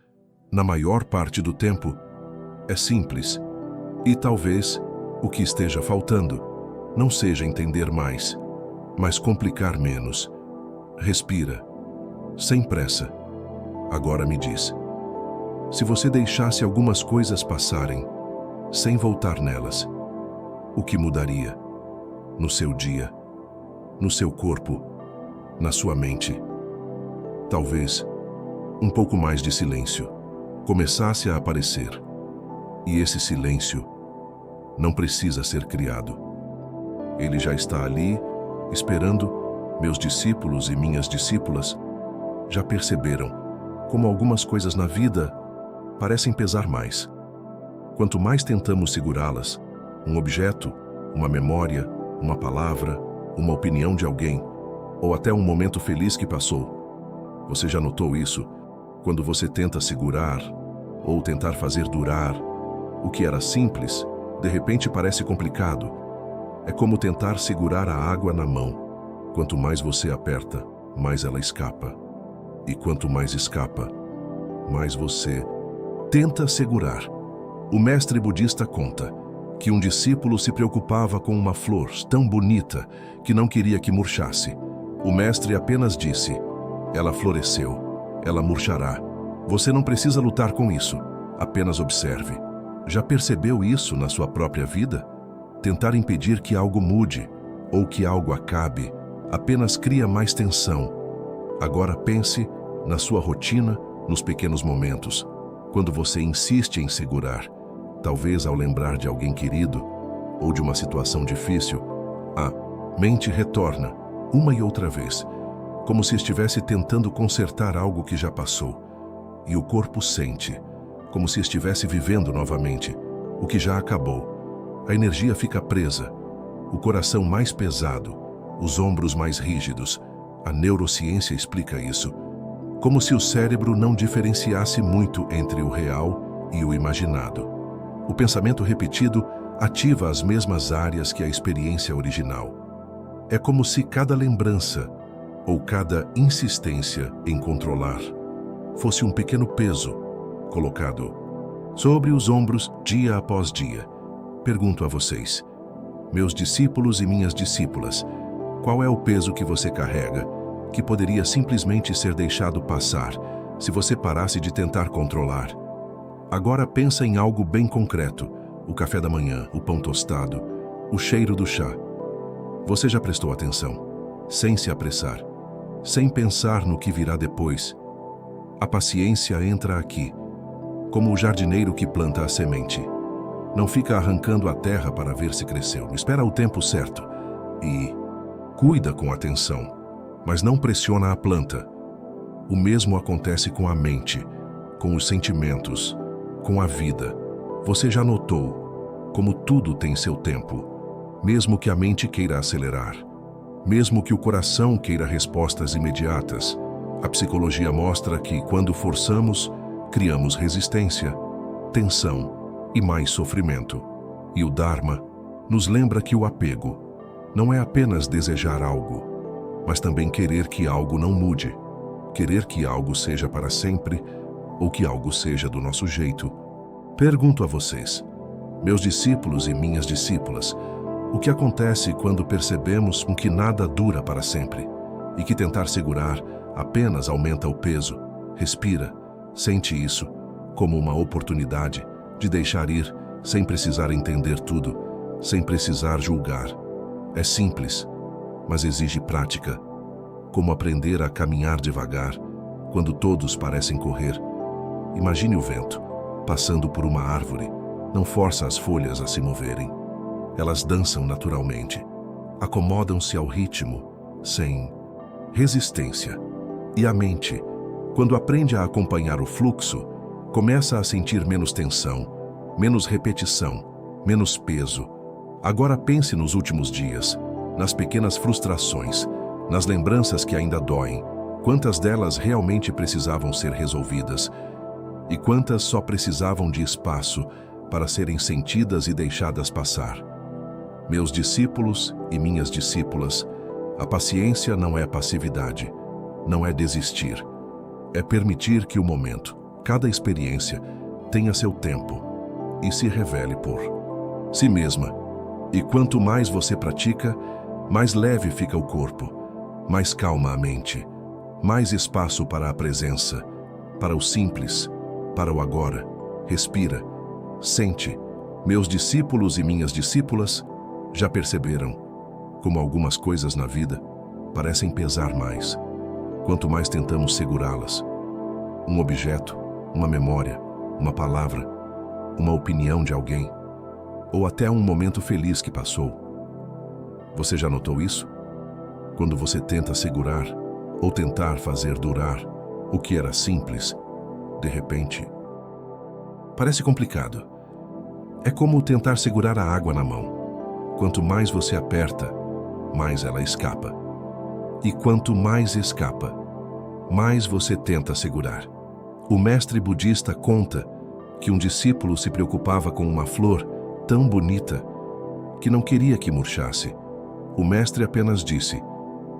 na maior parte do tempo, é simples. E talvez o que esteja faltando não seja entender mais, mas complicar menos. Respira, sem pressa. Agora me diz, se você deixasse algumas coisas passarem, sem voltar nelas, o que mudaria? No seu dia, no seu corpo, na sua mente? Talvez um pouco mais de silêncio começasse a aparecer. E esse silêncio não precisa ser criado. Ele já está ali, esperando. Meus discípulos e minhas discípulas já perceberam como algumas coisas na vida parecem pesar mais. Quanto mais tentamos segurá-las, um objeto, uma memória, uma palavra, uma opinião de alguém, ou até um momento feliz que passou. Você já notou isso? Quando você tenta segurar ou tentar fazer durar o que era simples, de repente parece complicado. É como tentar segurar a água na mão. Quanto mais você aperta, mais ela escapa. E quanto mais escapa, mais você tenta segurar. O mestre budista conta que um discípulo se preocupava com uma flor tão bonita que não queria que murchasse. O mestre apenas disse: ela floresceu, ela murchará. Você não precisa lutar com isso, apenas observe. Já percebeu isso na sua própria vida? Tentar impedir que algo mude ou que algo acabe apenas cria mais tensão. Agora pense na sua rotina, nos pequenos momentos, quando você insiste em segurar. Talvez ao lembrar de alguém querido ou de uma situação difícil, a mente retorna uma e outra vez, como se estivesse tentando consertar algo que já passou. E o corpo sente, como se estivesse vivendo novamente o que já acabou. A energia fica presa, o coração mais pesado, os ombros mais rígidos. A neurociência explica isso, como se o cérebro não diferenciasse muito entre o real e o imaginado. O pensamento repetido ativa as mesmas áreas que a experiência original. É como se cada lembrança ou cada insistência em controlar fosse um pequeno peso colocado sobre os ombros dia após dia. Pergunto a vocês, meus discípulos e minhas discípulas, qual é o peso que você carrega, que poderia simplesmente ser deixado passar se você parasse de tentar controlar? Agora pensa em algo bem concreto: o café da manhã, o pão tostado, o cheiro do chá. Você já prestou atenção, sem se apressar, sem pensar no que virá depois? A paciência entra aqui, como o jardineiro que planta a semente. Não fica arrancando a terra para ver se cresceu. Espera o tempo certo e cuida com atenção, mas não pressiona a planta. O mesmo acontece com a mente. com os sentimentos, com a vida. Você já notou como tudo tem seu tempo, mesmo que a mente queira acelerar, mesmo que o coração queira respostas imediatas. A psicologia mostra que, quando forçamos, criamos resistência, tensão e mais sofrimento. E o Dharma nos lembra que o apego não é apenas desejar algo, mas também querer que algo não mude, querer que algo seja para sempre ou que algo seja do nosso jeito. Pergunto a vocês, meus discípulos e minhas discípulas, o que acontece quando percebemos que nada dura para sempre e que tentar segurar apenas aumenta o peso? Respira, sente isso como uma oportunidade de deixar ir sem precisar entender tudo, sem precisar julgar. É simples, mas exige prática, como aprender a caminhar devagar quando todos parecem correr. Imagine o vento passando por uma árvore. Não força as folhas a se moverem. Elas dançam naturalmente, acomodam-se ao ritmo, sem resistência. E a mente, quando aprende a acompanhar o fluxo, começa a sentir menos tensão, menos repetição, menos peso. Agora pense nos últimos dias, nas pequenas frustrações, nas lembranças que ainda doem. Quantas delas realmente precisavam ser resolvidas e quantas só precisavam de espaço para serem sentidas e deixadas passar? Meus discípulos e minhas discípulas, a paciência não é passividade, não é desistir. É permitir que o momento, cada experiência, tenha seu tempo e se revele por si mesma. E quanto mais você pratica, mais leve fica o corpo, mais calma a mente, mais espaço para a presença, para o simples, para o agora. Respira, sente. Meus discípulos e minhas discípulas já perceberam como algumas coisas na vida parecem pesar mais quanto mais tentamos segurá-las. Um objeto, uma memória, uma palavra, uma opinião de alguém, ou até um momento feliz que passou. Você já notou isso? Quando você tenta segurar ou tentar fazer durar o que era simples, de repente, parece complicado. É como tentar segurar a água na mão. Quanto mais você aperta, mais ela escapa. E quanto mais escapa, mais você tenta segurar. O mestre budista conta que um discípulo se preocupava com uma flor tão bonita que não queria que murchasse. O mestre apenas disse: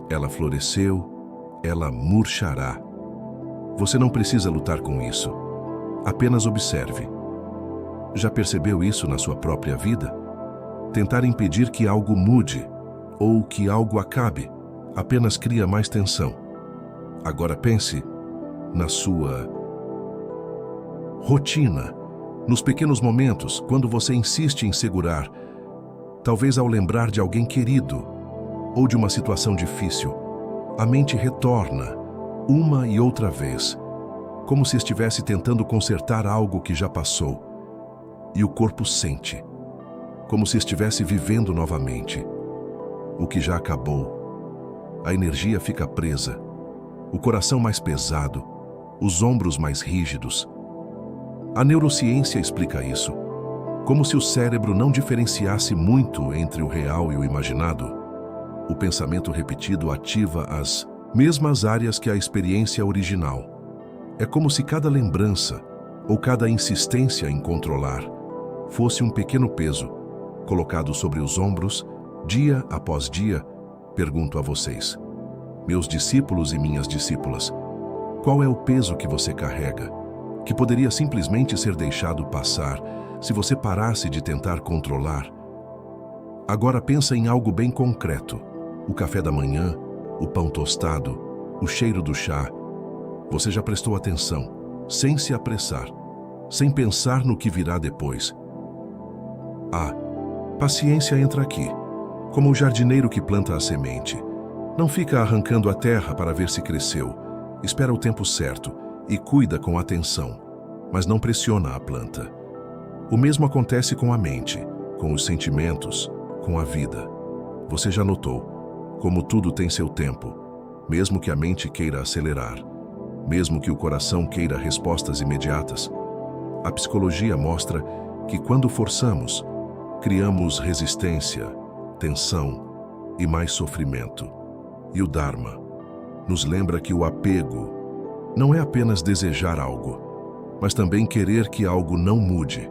ela floresceu, ela murchará. Você não precisa lutar com isso. Apenas observe. Já percebeu isso na sua própria vida? Tentar impedir que algo mude ou que algo acabe apenas cria mais tensão. Agora pense na sua rotina, nos pequenos momentos, quando você insiste em segurar, talvez ao lembrar de alguém querido ou de uma situação difícil, a mente retorna uma e outra vez, como se estivesse tentando consertar algo que já passou, e o corpo sente, como se estivesse vivendo novamente o que já acabou. A energia fica presa, o coração mais pesado, os ombros mais rígidos. A neurociência explica isso, como se o cérebro não diferenciasse muito entre o real e o imaginado. O pensamento repetido ativa as mesmas áreas que a experiência original. É como se cada lembrança ou cada insistência em controlar fosse um pequeno peso colocado sobre os ombros, dia após dia. Pergunto a vocês, meus discípulos e minhas discípulas, qual é o peso que você carrega, que poderia simplesmente ser deixado passar se você parasse de tentar controlar? Agora pensa em algo bem concreto: o café da manhã, o pão tostado, o cheiro do chá. Você já prestou atenção, sem se apressar, sem pensar no que virá depois? A paciência entra aqui, como o jardineiro que planta a semente. Não fica arrancando a terra para ver se cresceu. Espera o tempo certo e cuida com atenção, mas não pressiona a planta. O mesmo acontece com a mente, com os sentimentos, com a vida. Você já notou como tudo tem seu tempo, mesmo que a mente queira acelerar, mesmo que o coração queira respostas imediatas. A psicologia mostra que quando forçamos, criamos resistência, tensão e mais sofrimento. E o Dharma nos lembra que o apego não é apenas desejar algo, mas também querer que algo não mude,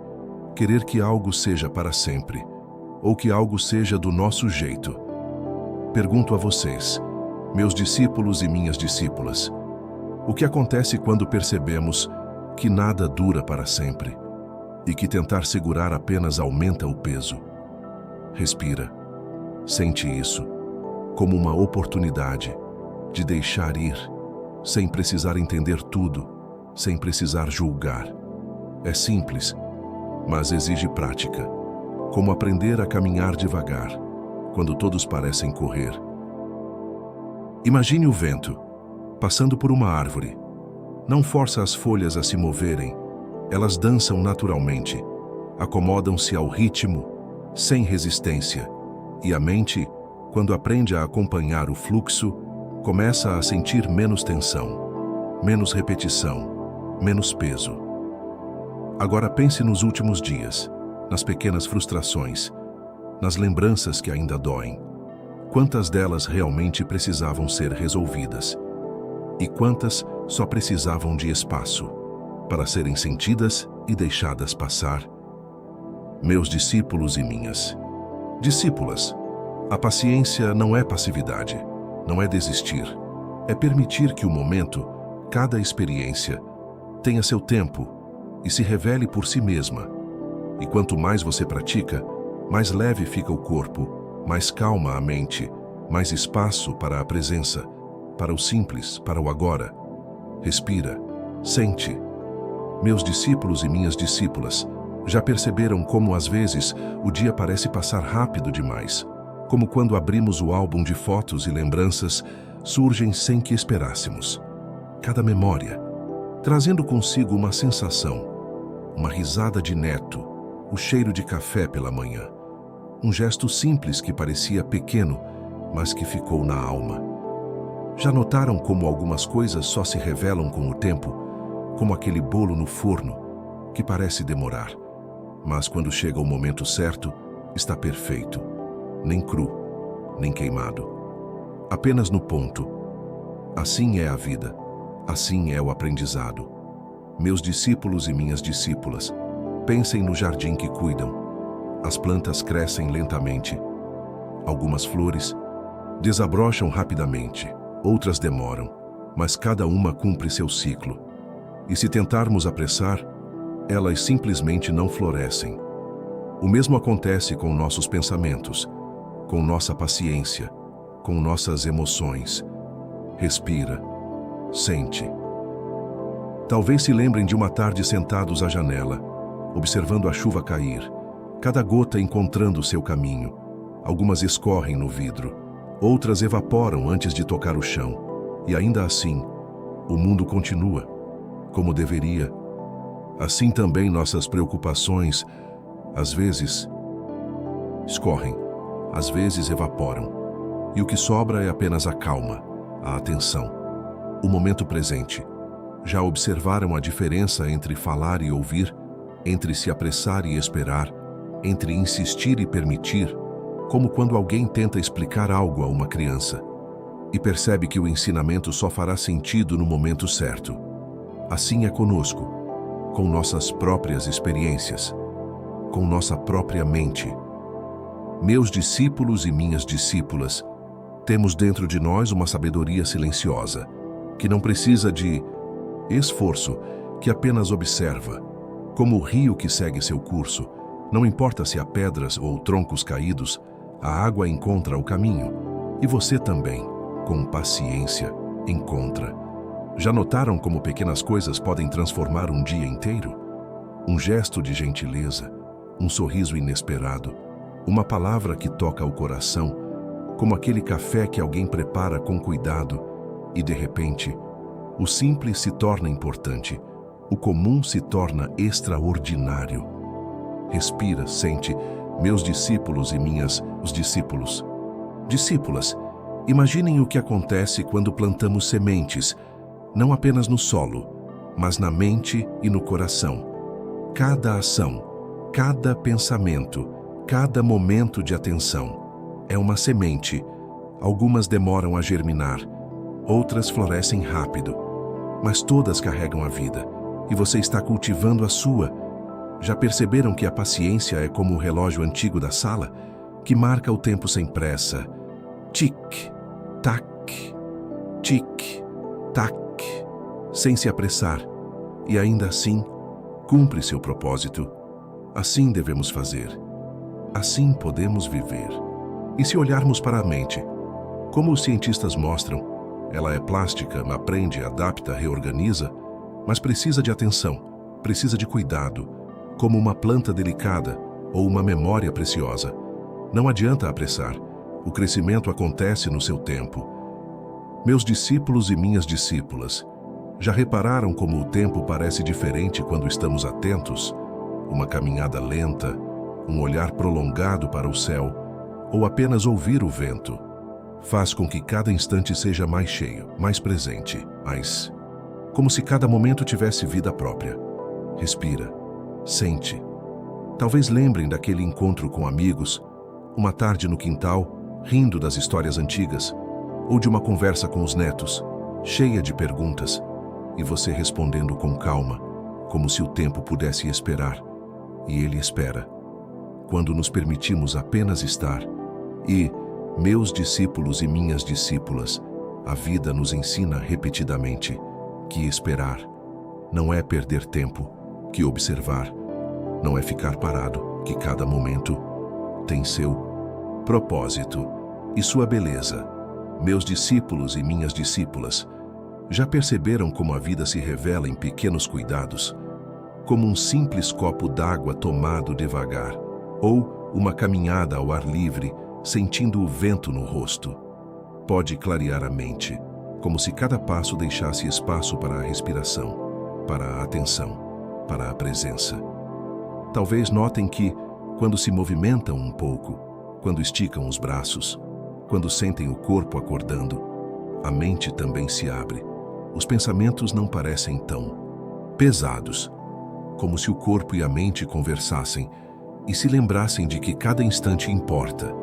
querer que algo seja para sempre, ou que algo seja do nosso jeito. Pergunto a vocês, meus discípulos e minhas discípulas, o que acontece quando percebemos que nada dura para sempre e que tentar segurar apenas aumenta o peso? Respira, sente isso como uma oportunidade de deixar ir, sem precisar entender tudo, sem precisar julgar. É simples, mas exige prática, como aprender a caminhar devagar, quando todos parecem correr. Imagine o vento, passando por uma árvore. Não força as folhas a se moverem, elas dançam naturalmente, acomodam-se ao ritmo, sem resistência, e a mente, quando aprende a acompanhar o fluxo, começa a sentir menos tensão, menos repetição, menos peso. Agora pense nos últimos dias, nas pequenas frustrações, nas lembranças que ainda doem. Quantas delas realmente precisavam ser resolvidas? E quantas só precisavam de espaço para serem sentidas e deixadas passar? Meus discípulos e minhas discípulas, a paciência não é passividade, não é desistir, é permitir que o momento, cada experiência, tenha seu tempo e se revele por si mesma. E quanto mais você pratica, mais leve fica o corpo, mais calma a mente, mais espaço para a presença, para o simples, para o agora. Respira, sente. Meus discípulos e minhas discípulas já perceberam como às vezes o dia parece passar rápido demais, como quando abrimos o álbum de fotos e lembranças surgem sem que esperássemos. Cada memória, trazendo consigo uma sensação, uma risada de neto, o cheiro de café pela manhã, um gesto simples que parecia pequeno, mas que ficou na alma. Já notaram como algumas coisas só se revelam com o tempo, como aquele bolo no forno, que parece demorar, mas quando chega o momento certo, está perfeito, nem cru, nem queimado, apenas no ponto. Assim é a vida, assim é o aprendizado. Meus discípulos e minhas discípulas, pensem no jardim que cuidam. As plantas crescem lentamente. Algumas flores desabrocham rapidamente, outras demoram, mas cada uma cumpre seu ciclo. E se tentarmos apressar, elas simplesmente não florescem. O mesmo acontece com nossos pensamentos, com nossa paciência, com nossas emoções. Respira, sente. Talvez se lembrem de uma tarde sentados à janela, observando a chuva cair, cada gota encontrando seu caminho. Algumas escorrem no vidro, outras evaporam antes de tocar o chão. E ainda assim, o mundo continua, como deveria. Assim também nossas preocupações, às vezes, escorrem, às vezes evaporam. E o que sobra é apenas a calma, a atenção, o momento presente. Já observaram a diferença entre falar e ouvir, entre se apressar e esperar, entre insistir e permitir, como quando alguém tenta explicar algo a uma criança e percebe que o ensinamento só fará sentido no momento certo. Assim é conosco, com nossas próprias experiências, com nossa própria mente. Meus discípulos e minhas discípulas, temos dentro de nós uma sabedoria silenciosa, que não precisa de esforço, que apenas observa, como o rio que segue seu curso. Não importa se há pedras ou troncos caídos, a água encontra o caminho, e você também, com paciência, encontra. Já notaram como pequenas coisas podem transformar um dia inteiro? Um gesto de gentileza, um sorriso inesperado, uma palavra que toca o coração, como aquele café que alguém prepara com cuidado, e de repente, o simples se torna importante, o comum se torna extraordinário. Respira, sente, meus discípulos e os discípulos. Discípulas, imaginem o que acontece quando plantamos sementes, não apenas no solo, mas na mente e no coração. Cada ação, cada pensamento, cada momento de atenção é uma semente. Algumas demoram a germinar, outras florescem rápido, mas todas carregam a vida, e você está cultivando a sua. Já perceberam que a paciência é como o relógio antigo da sala, que marca o tempo sem pressa? Tic, tac, tic, tac, sem se apressar, e ainda assim, cumpre seu propósito. Assim devemos fazer. Assim podemos viver. E se olharmos para a mente, como os cientistas mostram, ela é plástica, aprende, adapta, reorganiza, mas precisa de atenção, precisa de cuidado, como uma planta delicada ou uma memória preciosa. Não adianta apressar. O crescimento acontece no seu tempo. Meus discípulos e minhas discípulas, já repararam como o tempo parece diferente quando estamos atentos? Uma caminhada lenta, um olhar prolongado para o céu, ou apenas ouvir o vento, faz com que cada instante seja mais cheio, mais presente, mais... como se cada momento tivesse vida própria. Respira, sente. Talvez lembrem daquele encontro com amigos, uma tarde no quintal, rindo das histórias antigas, ou de uma conversa com os netos, cheia de perguntas, e você respondendo com calma, como se o tempo pudesse esperar. E ele espera. Quando nos permitimos apenas estar. E, meus discípulos e minhas discípulas, a vida nos ensina repetidamente que esperar não é perder tempo, que observar não é ficar parado, que cada momento tem seu propósito e sua beleza. Meus discípulos e minhas discípulas, já perceberam como a vida se revela em pequenos cuidados? Como um simples copo d'água tomado devagar, ou uma caminhada ao ar livre, sentindo o vento no rosto. Pode clarear a mente, como se cada passo deixasse espaço para a respiração, para a atenção, para a presença. Talvez notem que, quando se movimentam um pouco, quando esticam os braços, quando sentem o corpo acordando, a mente também se abre. Os pensamentos não parecem tão pesados, como se o corpo e a mente conversassem e se lembrassem de que cada instante importa,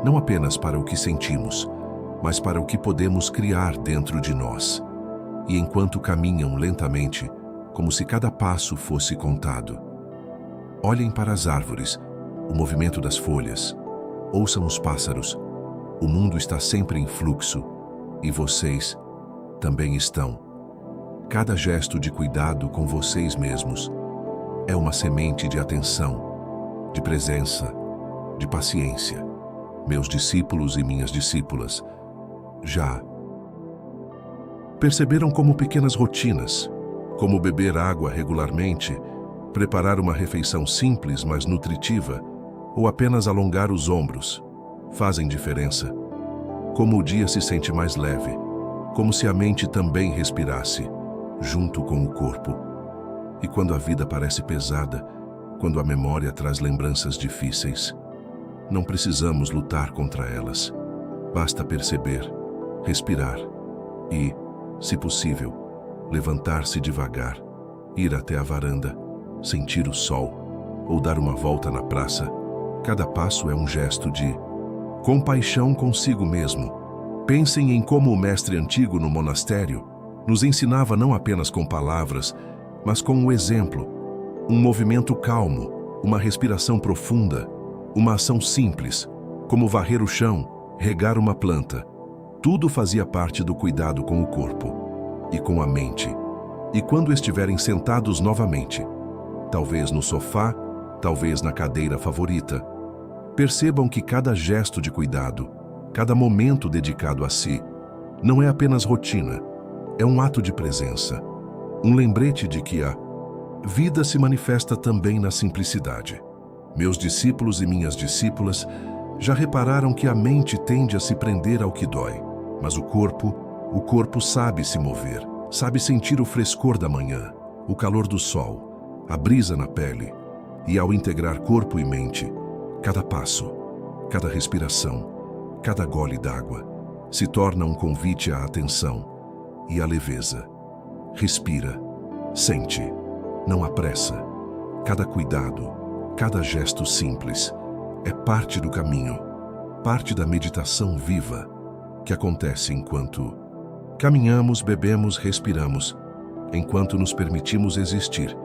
não apenas para o que sentimos, mas para o que podemos criar dentro de nós. E enquanto caminham lentamente, como se cada passo fosse contado. Olhem para as árvores, o movimento das folhas, ouçam os pássaros. O mundo está sempre em fluxo, e vocês também estão. Cada gesto de cuidado com vocês mesmos é uma semente de atenção, de presença, de paciência. Meus discípulos e minhas discípulas já perceberam como pequenas rotinas, como beber água regularmente, preparar uma refeição simples mas nutritiva, ou apenas alongar os ombros, fazem diferença. Como o dia se sente mais leve, como se a mente também respirasse, junto com o corpo. E quando a vida parece pesada, quando a memória traz lembranças difíceis, não precisamos lutar contra elas. Basta perceber, respirar e, se possível, levantar-se devagar, ir até a varanda, sentir o sol ou dar uma volta na praça. Cada passo é um gesto de compaixão consigo mesmo. Pensem em como o mestre antigo no monastério nos ensinava não apenas com palavras, mas com o exemplo. Um movimento calmo, uma respiração profunda, uma ação simples, como varrer o chão, regar uma planta. Tudo fazia parte do cuidado com o corpo e com a mente. E quando estiverem sentados novamente, talvez no sofá, talvez na cadeira favorita, percebam que cada gesto de cuidado, cada momento dedicado a si, não é apenas rotina, é um ato de presença, um lembrete de que a vida se manifesta também na simplicidade. Meus discípulos e minhas discípulas já repararam que a mente tende a se prender ao que dói, mas o corpo sabe se mover, sabe sentir o frescor da manhã, o calor do sol, a brisa na pele, e ao integrar corpo e mente, cada passo, cada respiração, cada gole d'água se torna um convite à atenção e à leveza. Respira. Sente. Não apressa. Cada cuidado, cada gesto simples é parte do caminho, parte da meditação viva que acontece enquanto caminhamos, bebemos, respiramos, enquanto nos permitimos existir.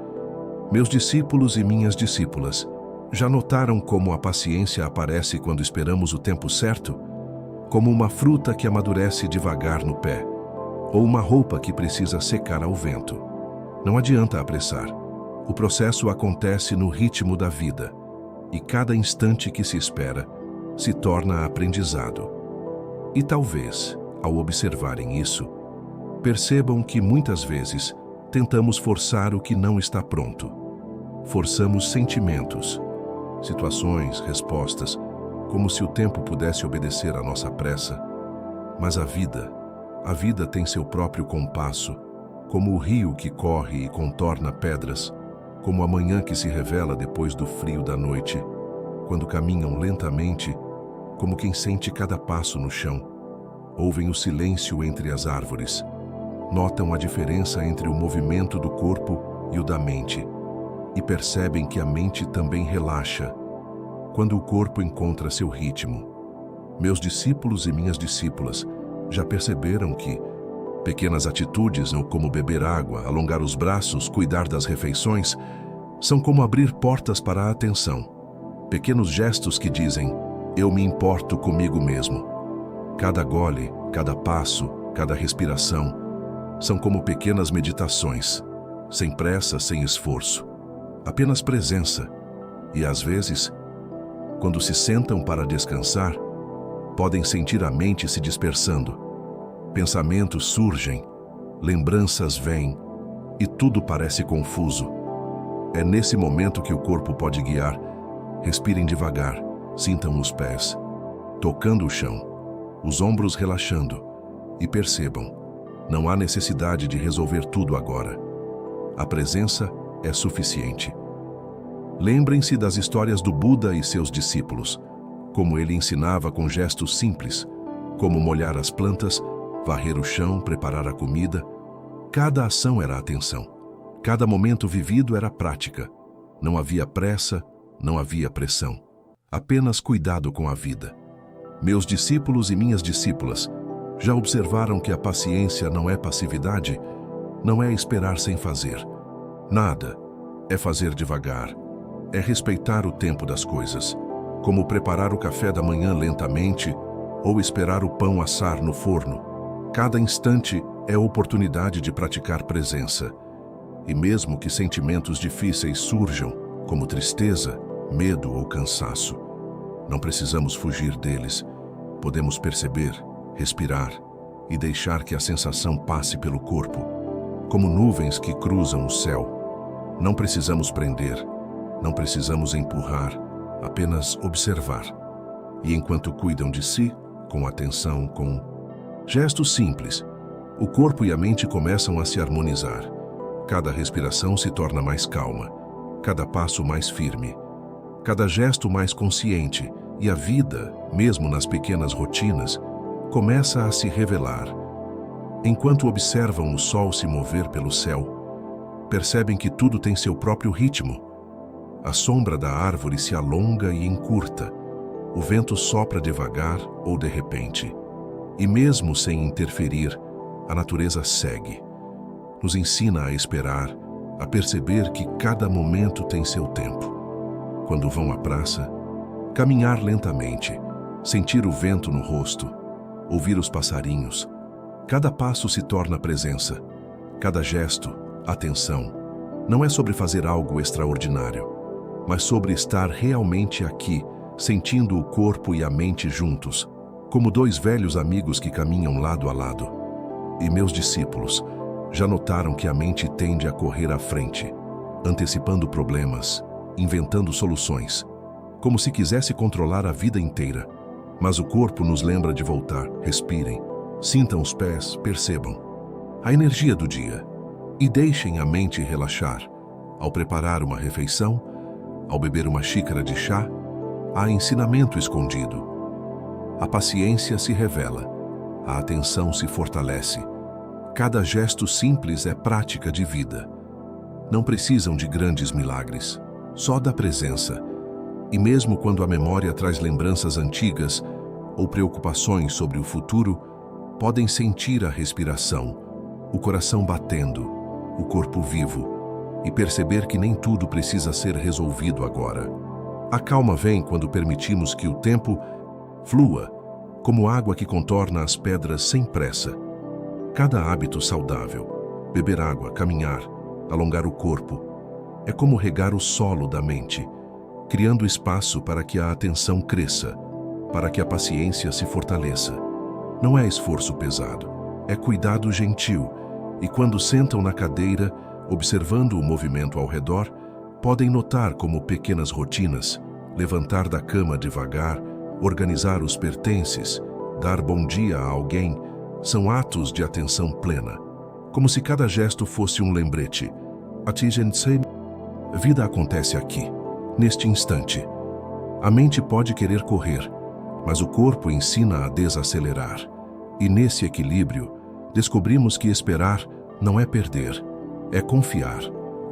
Meus discípulos e minhas discípulas já notaram como a paciência aparece quando esperamos o tempo certo? Como uma fruta que amadurece devagar no pé, ou uma roupa que precisa secar ao vento. Não adianta apressar. O processo acontece no ritmo da vida, e cada instante que se espera se torna aprendizado. E talvez, ao observarem isso, percebam que muitas vezes tentamos forçar o que não está pronto. Forçamos sentimentos, situações, respostas, como se o tempo pudesse obedecer à nossa pressa. Mas a vida tem seu próprio compasso, como o rio que corre e contorna pedras, como a manhã que se revela depois do frio da noite, quando caminham lentamente, como quem sente cada passo no chão, ouvem o silêncio entre as árvores, notam a diferença entre o movimento do corpo e o da mente, e percebem que a mente também relaxa quando o corpo encontra seu ritmo. Meus discípulos e minhas discípulas já perceberam que pequenas atitudes, como beber água, alongar os braços, cuidar das refeições, são como abrir portas para a atenção. Pequenos gestos que dizem, eu me importo comigo mesmo. Cada gole, cada passo, cada respiração, são como pequenas meditações, sem pressa, sem esforço, apenas presença. E às vezes, quando se sentam para descansar, podem sentir a mente se dispersando. Pensamentos surgem, lembranças vêm, e tudo parece confuso. É nesse momento que o corpo pode guiar. Respirem devagar, sintam os pés, tocando o chão, os ombros relaxando, e percebam, não há necessidade de resolver tudo agora. A presença é suficiente. Lembrem-se das histórias do Buda e seus discípulos, como ele ensinava com gestos simples, como molhar as plantas, varrer o chão, preparar a comida. Cada ação era atenção. Cada momento vivido era prática. Não havia pressa, não havia pressão. Apenas cuidado com a vida. Meus discípulos e minhas discípulas já observaram que a paciência não é passividade, não é esperar sem fazer. Nada. É fazer devagar. É respeitar o tempo das coisas, como preparar o café da manhã lentamente ou esperar o pão assar no forno. Cada instante é oportunidade de praticar presença. E mesmo que sentimentos difíceis surjam, como tristeza, medo ou cansaço, não precisamos fugir deles. Podemos perceber, respirar e deixar que a sensação passe pelo corpo, como nuvens que cruzam o céu. Não precisamos prender, não precisamos empurrar, apenas observar. E enquanto cuidam de si, com atenção, com gestos simples, o corpo e a mente começam a se harmonizar. Cada respiração se torna mais calma, cada passo mais firme, cada gesto mais consciente, e a vida, mesmo nas pequenas rotinas, começa a se revelar. Enquanto observam o sol se mover pelo céu, percebem que tudo tem seu próprio ritmo. A sombra da árvore se alonga e encurta, o vento sopra devagar ou de repente. E mesmo sem interferir, a natureza segue. Nos ensina a esperar, a perceber que cada momento tem seu tempo. Quando vão à praça, caminhar lentamente, sentir o vento no rosto, ouvir os passarinhos. Cada passo se torna presença, cada gesto, atenção. Não é sobre fazer algo extraordinário, mas sobre estar realmente aqui, sentindo o corpo e a mente juntos, como dois velhos amigos que caminham lado a lado. E meus discípulos já notaram que a mente tende a correr à frente, antecipando problemas, inventando soluções, como se quisesse controlar a vida inteira. Mas o corpo nos lembra de voltar. Respirem, sintam os pés, percebam a energia do dia e deixem a mente relaxar. Ao preparar uma refeição, ao beber uma xícara de chá, há ensinamento escondido. A paciência se revela, a atenção se fortalece. Cada gesto simples é prática de vida. Não precisam de grandes milagres, só da presença. E mesmo quando a memória traz lembranças antigas ou preocupações sobre o futuro, podem sentir a respiração, o coração batendo, o corpo vivo, e perceber que nem tudo precisa ser resolvido agora. A calma vem quando permitimos que o tempo flua, como água que contorna as pedras sem pressa. Cada hábito saudável, beber água, caminhar, alongar o corpo, é como regar o solo da mente, criando espaço para que a atenção cresça, para que a paciência se fortaleça. Não é esforço pesado, é cuidado gentil, e quando sentam na cadeira, observando o movimento ao redor, podem notar como pequenas rotinas, levantar da cama devagar, organizar os pertences, dar bom dia a alguém, são atos de atenção plena, como se cada gesto fosse um lembrete. A vida acontece aqui, neste instante. A mente pode querer correr, mas o corpo ensina a desacelerar. E nesse equilíbrio, descobrimos que esperar não é perder, é confiar.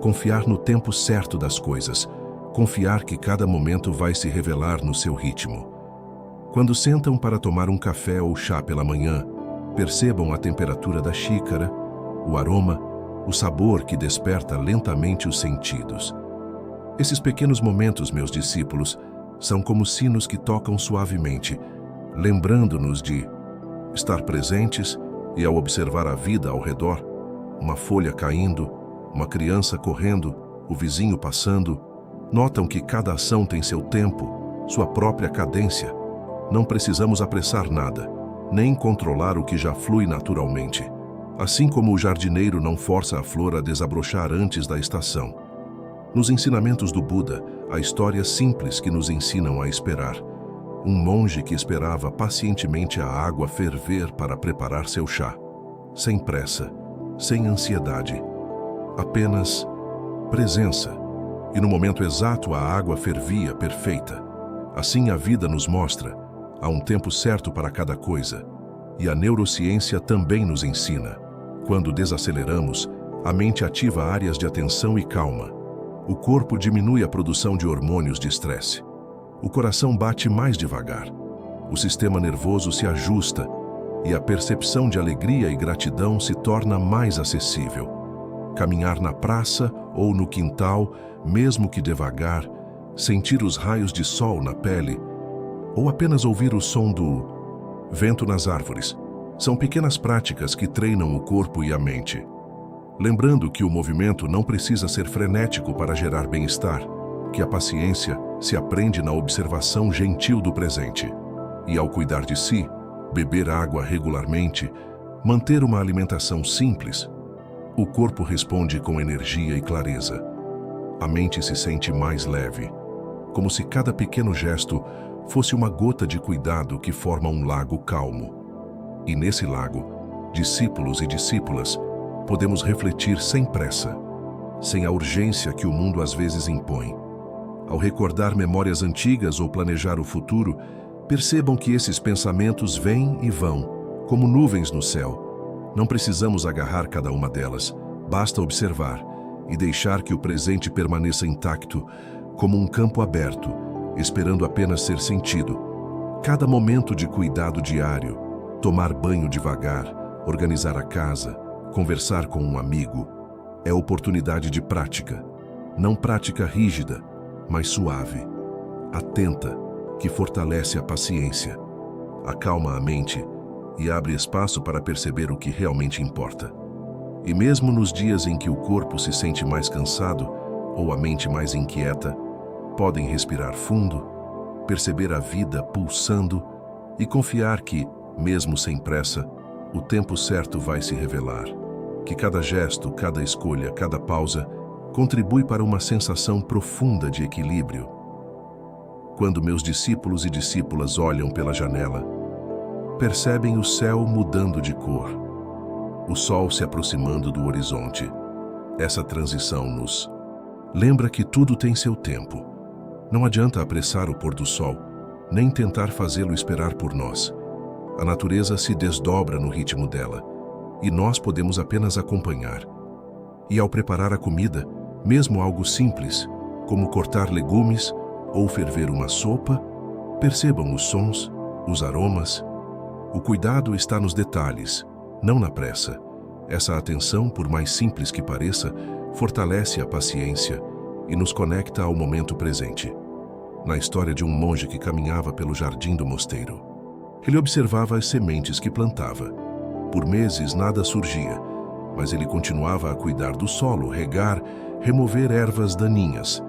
Confiar no tempo certo das coisas, confiar que cada momento vai se revelar no seu ritmo. Quando sentam para tomar um café ou chá pela manhã, percebam a temperatura da xícara, o aroma, o sabor que desperta lentamente os sentidos. Esses pequenos momentos, meus discípulos, são como sinos que tocam suavemente, lembrando-nos de estar presentes e, ao observar a vida ao redor, uma folha caindo, uma criança correndo, o vizinho passando, notam que cada ação tem seu tempo, sua própria cadência. Não precisamos apressar nada, nem controlar o que já flui naturalmente. Assim como o jardineiro não força a flor a desabrochar antes da estação. Nos ensinamentos do Buda, há histórias simples que nos ensinam a esperar. Um monge que esperava pacientemente a água ferver para preparar seu chá. Sem pressa, sem ansiedade. Apenas presença. E no momento exato a água fervia perfeita. Assim a vida nos mostra, há um tempo certo para cada coisa. E a neurociência também nos ensina. Quando desaceleramos, a mente ativa áreas de atenção e calma. O corpo diminui a produção de hormônios de estresse. O coração bate mais devagar. O sistema nervoso se ajusta e a percepção de alegria e gratidão se torna mais acessível. Caminhar na praça ou no quintal, mesmo que devagar, sentir os raios de sol na pele, ou apenas ouvir o som do vento nas árvores, são pequenas práticas que treinam o corpo e a mente. Lembrando que o movimento não precisa ser frenético para gerar bem-estar, que a paciência se aprende na observação gentil do presente. E ao cuidar de si, beber água regularmente, manter uma alimentação simples, o corpo responde com energia e clareza. A mente se sente mais leve, como se cada pequeno gesto fosse uma gota de cuidado que forma um lago calmo. E nesse lago, discípulos e discípulas, podemos refletir sem pressa, sem a urgência que o mundo às vezes impõe. Ao recordar memórias antigas ou planejar o futuro, percebam que esses pensamentos vêm e vão, como nuvens no céu. Não precisamos agarrar cada uma delas, basta observar e deixar que o presente permaneça intacto, como um campo aberto, esperando apenas ser sentido. Cada momento de cuidado diário, tomar banho devagar, organizar a casa, conversar com um amigo, é oportunidade de prática. Não prática rígida, mas suave, atenta, que fortalece a paciência, acalma a mente e abre espaço para perceber o que realmente importa. E mesmo nos dias em que o corpo se sente mais cansado ou a mente mais inquieta, podem respirar fundo, perceber a vida pulsando e confiar que, mesmo sem pressa, o tempo certo vai se revelar. Que cada gesto, cada escolha, cada pausa contribui para uma sensação profunda de equilíbrio. Quando meus discípulos e discípulas olham pela janela, percebem o céu mudando de cor, o sol se aproximando do horizonte. Essa transição nos lembra que tudo tem seu tempo. Não adianta apressar o pôr do sol, nem tentar fazê-lo esperar por nós. A natureza se desdobra no ritmo dela, e nós podemos apenas acompanhar. E ao preparar a comida, mesmo algo simples, como cortar legumes ou ferver uma sopa, percebam os sons, os aromas. O cuidado está nos detalhes, não na pressa. Essa atenção, por mais simples que pareça, fortalece a paciência e nos conecta ao momento presente. Na história de um monge que caminhava pelo jardim do mosteiro, ele observava as sementes que plantava. Por meses nada surgia, mas ele continuava a cuidar do solo, regar, remover ervas daninhas,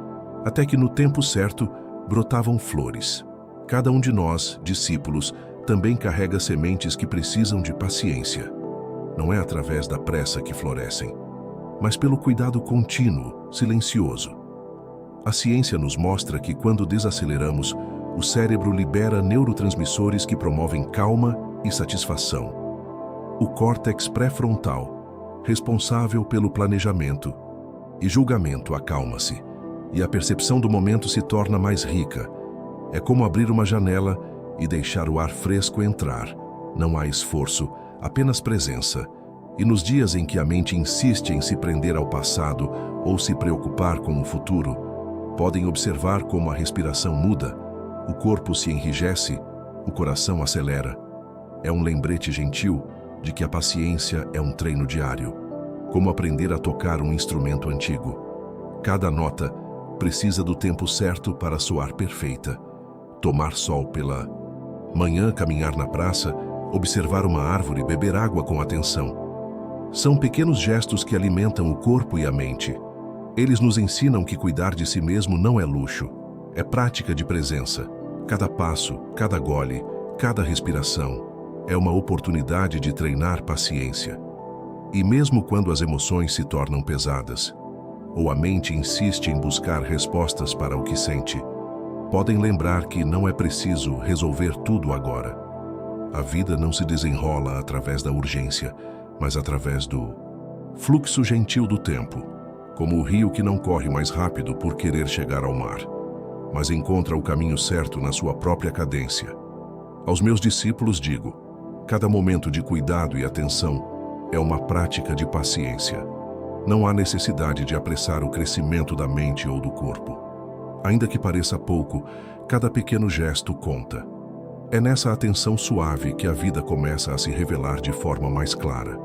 até que no tempo certo brotavam flores. Cada um de nós, discípulos, também carrega sementes que precisam de paciência. Não é através da pressa que florescem, mas pelo cuidado contínuo, silencioso. A ciência nos mostra que quando desaceleramos, o cérebro libera neurotransmissores que promovem calma e satisfação. O córtex pré-frontal, responsável pelo planejamento e julgamento, acalma-se, e a percepção do momento se torna mais rica. É como abrir uma janela e deixar o ar fresco entrar. Não há esforço, apenas presença. E nos dias em que a mente insiste em se prender ao passado ou se preocupar com o futuro, podem observar como a respiração muda, o corpo se enrijece, o coração acelera. É um lembrete gentil de que a paciência é um treino diário, como aprender a tocar um instrumento antigo. Cada nota precisa do tempo certo para soar perfeita. Tomar sol pela manhã, caminhar na praça, observar uma árvore, beber água com atenção. São pequenos gestos que alimentam o corpo e a mente. Eles nos ensinam que cuidar de si mesmo não é luxo, é prática de presença. Cada passo, cada gole, cada respiração é uma oportunidade de treinar paciência. E mesmo quando as emoções se tornam pesadas, ou a mente insiste em buscar respostas para o que sente, podem lembrar que não é preciso resolver tudo agora. A vida não se desenrola através da urgência, mas através do fluxo gentil do tempo, como o rio que não corre mais rápido por querer chegar ao mar, mas encontra o caminho certo na sua própria cadência. Aos meus discípulos digo, cada momento de cuidado e atenção é uma prática de paciência. Não há necessidade de apressar o crescimento da mente ou do corpo. Ainda que pareça pouco, cada pequeno gesto conta. É nessa atenção suave que a vida começa a se revelar de forma mais clara,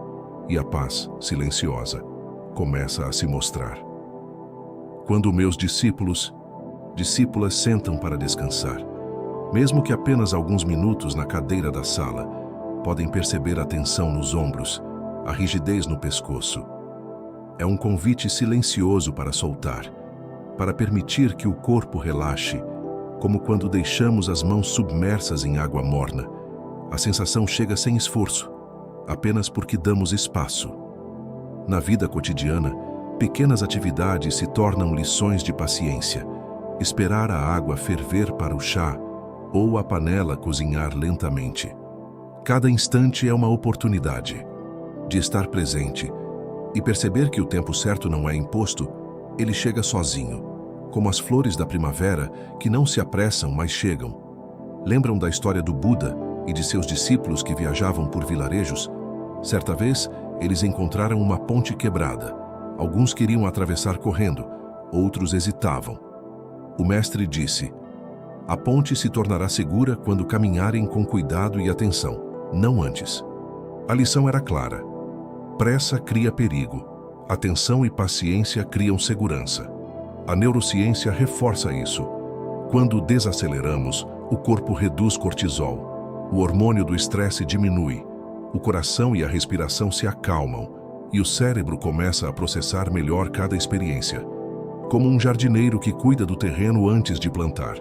e a paz, silenciosa, começa a se mostrar. Quando meus discípulas sentam para descansar, mesmo que apenas alguns minutos na cadeira da sala, podem perceber a tensão nos ombros, a rigidez no pescoço. É um convite silencioso para soltar, para permitir que o corpo relaxe, como quando deixamos as mãos submersas em água morna. A sensação chega sem esforço, apenas porque damos espaço. Na vida cotidiana, pequenas atividades se tornam lições de paciência. Esperar a água ferver para o chá ou a panela cozinhar lentamente. Cada instante é uma oportunidade de estar presente e perceber que o tempo certo não é imposto, ele chega sozinho, como as flores da primavera que não se apressam, mas chegam. Lembram da história do Buda e de seus discípulos que viajavam por vilarejos? Certa vez, eles encontraram uma ponte quebrada. Alguns queriam atravessar correndo, outros hesitavam. O mestre disse: a ponte se tornará segura quando caminharem com cuidado e atenção, não antes. A lição era clara. Pressa cria perigo. Atenção e paciência criam segurança. A neurociência reforça isso. Quando desaceleramos, o corpo reduz cortisol. O hormônio do estresse diminui. O coração e a respiração se acalmam. E o cérebro começa a processar melhor cada experiência. Como um jardineiro que cuida do terreno antes de plantar.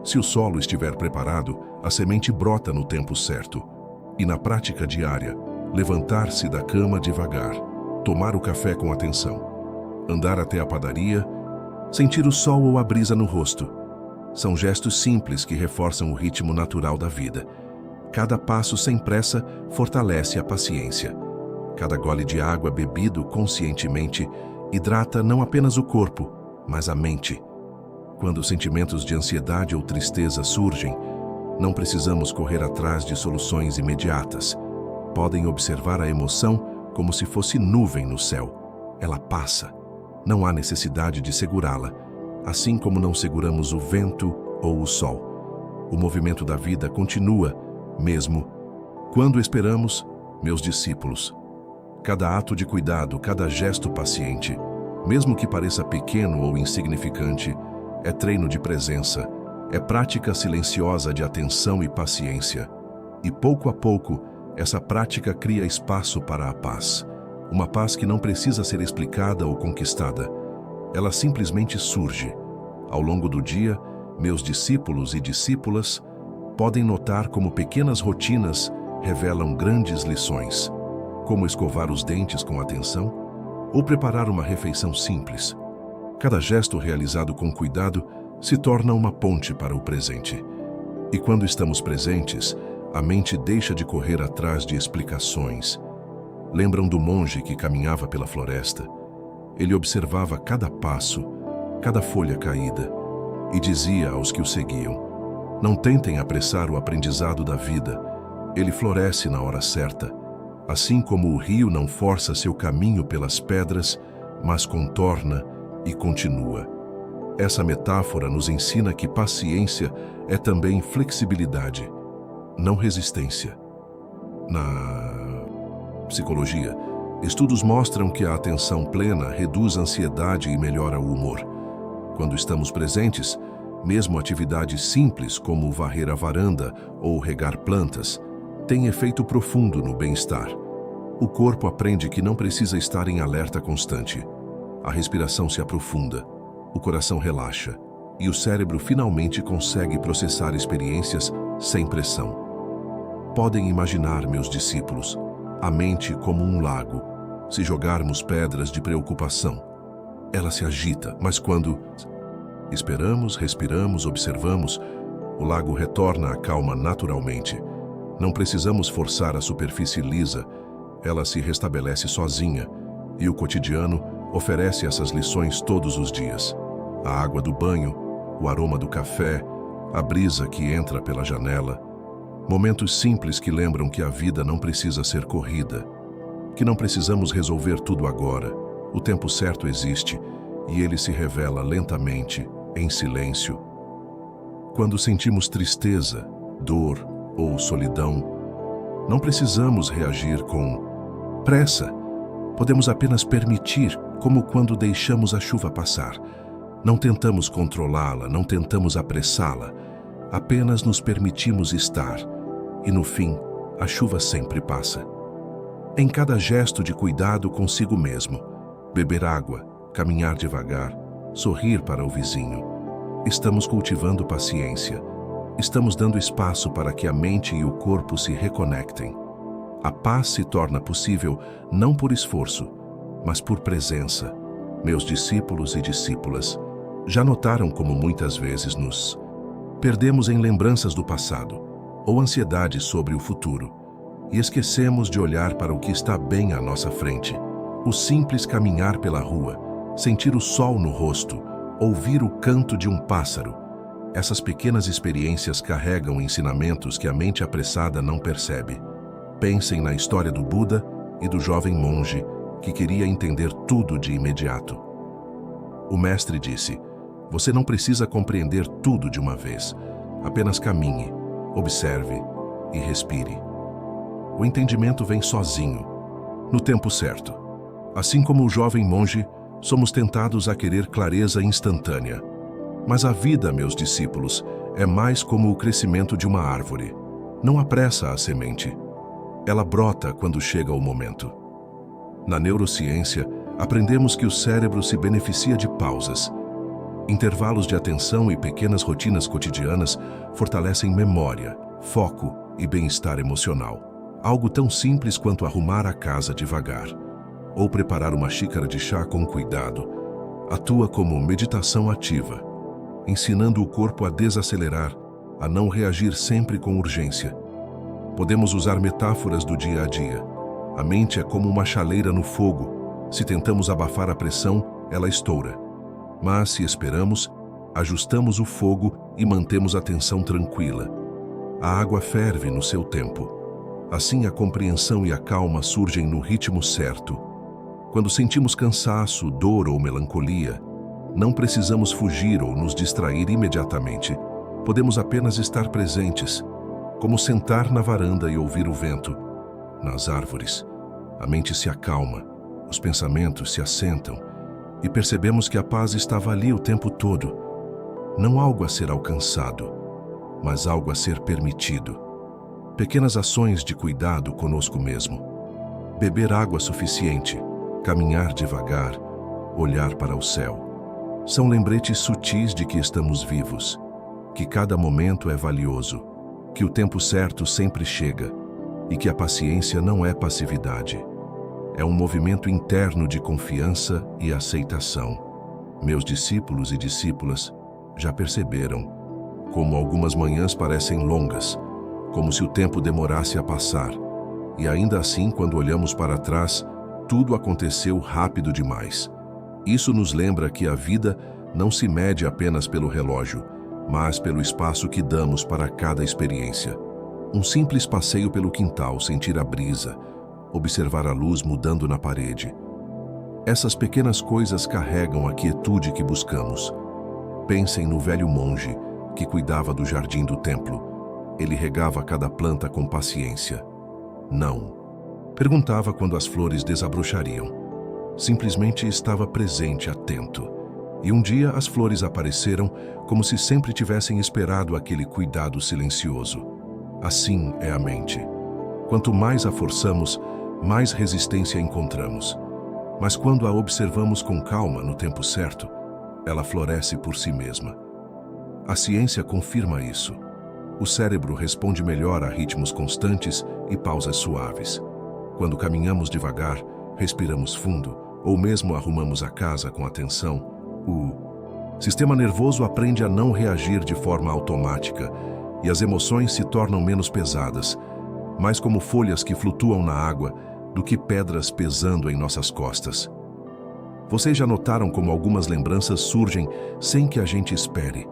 Se o solo estiver preparado, a semente brota no tempo certo. E na prática diária, levantar-se da cama devagar, tomar o café com atenção, andar até a padaria, sentir o sol ou a brisa no rosto. São gestos simples que reforçam o ritmo natural da vida. Cada passo sem pressa fortalece a paciência. Cada gole de água bebido conscientemente hidrata não apenas o corpo, mas a mente. Quando sentimentos de ansiedade ou tristeza surgem, não precisamos correr atrás de soluções imediatas. Podem observar a emoção como se fosse nuvem no céu. Ela passa. Não há necessidade de segurá-la, assim como não seguramos o vento ou o sol. O movimento da vida continua, mesmo quando esperamos, meus discípulos. Cada ato de cuidado, cada gesto paciente, mesmo que pareça pequeno ou insignificante, é treino de presença, é prática silenciosa de atenção e paciência. E pouco a pouco, essa prática cria espaço para a paz. Uma paz que não precisa ser explicada ou conquistada. Ela simplesmente surge. Ao longo do dia, meus discípulos e discípulas podem notar como pequenas rotinas revelam grandes lições. Como escovar os dentes com atenção ou preparar uma refeição simples. Cada gesto realizado com cuidado se torna uma ponte para o presente. E quando estamos presentes, a mente deixa de correr atrás de explicações. Lembram do monge que caminhava pela floresta? Ele observava cada passo, cada folha caída, e dizia aos que o seguiam: não tentem apressar o aprendizado da vida. Ele floresce na hora certa. Assim como o rio não força seu caminho pelas pedras, mas contorna e continua. Essa metáfora nos ensina que paciência é também flexibilidade, não resistência. Na psicologia, estudos mostram que a atenção plena reduz a ansiedade e melhora o humor. Quando estamos presentes, mesmo atividades simples como varrer a varanda ou regar plantas, têm efeito profundo no bem-estar. O corpo aprende que não precisa estar em alerta constante. A respiração se aprofunda, o coração relaxa e o cérebro finalmente consegue processar experiências sem pressão. Podem imaginar, meus discípulos, a mente como um lago. Se jogarmos pedras de preocupação, ela se agita, mas quando esperamos, respiramos, observamos, o lago retorna à calma naturalmente. Não precisamos forçar a superfície lisa, ela se restabelece sozinha, e o cotidiano oferece essas lições todos os dias. A água do banho, o aroma do café, a brisa que entra pela janela. Momentos simples que lembram que a vida não precisa ser corrida, que não precisamos resolver tudo agora. O tempo certo existe, e ele se revela lentamente, em silêncio. Quando sentimos tristeza, dor ou solidão, não precisamos reagir com pressa. Podemos apenas permitir, como quando deixamos a chuva passar. Não tentamos controlá-la, não tentamos apressá-la. Apenas nos permitimos estar. E no fim, a chuva sempre passa. Em cada gesto de cuidado consigo mesmo, beber água, caminhar devagar, sorrir para o vizinho, estamos cultivando paciência. Estamos dando espaço para que a mente e o corpo se reconectem. A paz se torna possível não por esforço, mas por presença. Meus discípulos e discípulas já notaram como muitas vezes nos perdemos em lembranças do passado ou ansiedade sobre o futuro e esquecemos de olhar para o que está bem à nossa frente. O simples caminhar pela rua, sentir o sol no rosto, ouvir o canto de um pássaro. Essas pequenas experiências carregam ensinamentos que a mente apressada não percebe. Pensem na história do Buda e do jovem monge que queria entender tudo de imediato. O mestre disse: você não precisa compreender tudo de uma vez. Apenas caminhe, observe e respire. O entendimento vem sozinho, no tempo certo. Assim como o jovem monge, somos tentados a querer clareza instantânea. Mas a vida, meus discípulos, é mais como o crescimento de uma árvore. Não apressa a semente. Ela brota quando chega o momento. Na neurociência, aprendemos que o cérebro se beneficia de pausas. Intervalos de atenção e pequenas rotinas cotidianas fortalecem memória, foco e bem-estar emocional. Algo tão simples quanto arrumar a casa devagar ou preparar uma xícara de chá com cuidado atua como meditação ativa, ensinando o corpo a desacelerar, a não reagir sempre com urgência. Podemos usar metáforas do dia a dia. A mente é como uma chaleira no fogo. Se tentamos abafar a pressão, ela estoura. Mas, se esperamos, ajustamos o fogo e mantemos a tensão tranquila. A água ferve no seu tempo. Assim a compreensão e a calma surgem no ritmo certo. Quando sentimos cansaço, dor ou melancolia, não precisamos fugir ou nos distrair imediatamente. Podemos apenas estar presentes, como sentar na varanda e ouvir o vento. Nas árvores, a mente se acalma, os pensamentos se assentam e percebemos que a paz estava ali o tempo todo. Não algo a ser alcançado, mas algo a ser permitido. Pequenas ações de cuidado conosco mesmo. Beber água suficiente, caminhar devagar, olhar para o céu. São lembretes sutis de que estamos vivos, que cada momento é valioso, que o tempo certo sempre chega e que a paciência não é passividade. É um movimento interno de confiança e aceitação. Meus discípulos e discípulas já perceberam como algumas manhãs parecem longas, como se o tempo demorasse a passar, e ainda assim, quando olhamos para trás, tudo aconteceu rápido demais. Isso nos lembra que a vida não se mede apenas pelo relógio, mas pelo espaço que damos para cada experiência. Um simples passeio pelo quintal, sentir a brisa, observar a luz mudando na parede. Essas pequenas coisas carregam a quietude que buscamos. Pensem no velho monge que cuidava do jardim do templo. Ele regava cada planta com paciência. Não. Perguntava quando as flores desabrochariam. Simplesmente estava presente, atento. E um dia as flores apareceram como se sempre tivessem esperado aquele cuidado silencioso. Assim é a mente. Quanto mais a forçamos, mais resistência encontramos. Mas quando a observamos com calma no tempo certo, ela floresce por si mesma. A ciência confirma isso. O cérebro responde melhor a ritmos constantes e pausas suaves. Quando caminhamos devagar, respiramos fundo, ou mesmo arrumamos a casa com atenção, o sistema nervoso aprende a não reagir de forma automática e as emoções se tornam menos pesadas, mais como folhas que flutuam na água do que pedras pesando em nossas costas. Vocês já notaram como algumas lembranças surgem sem que a gente espere?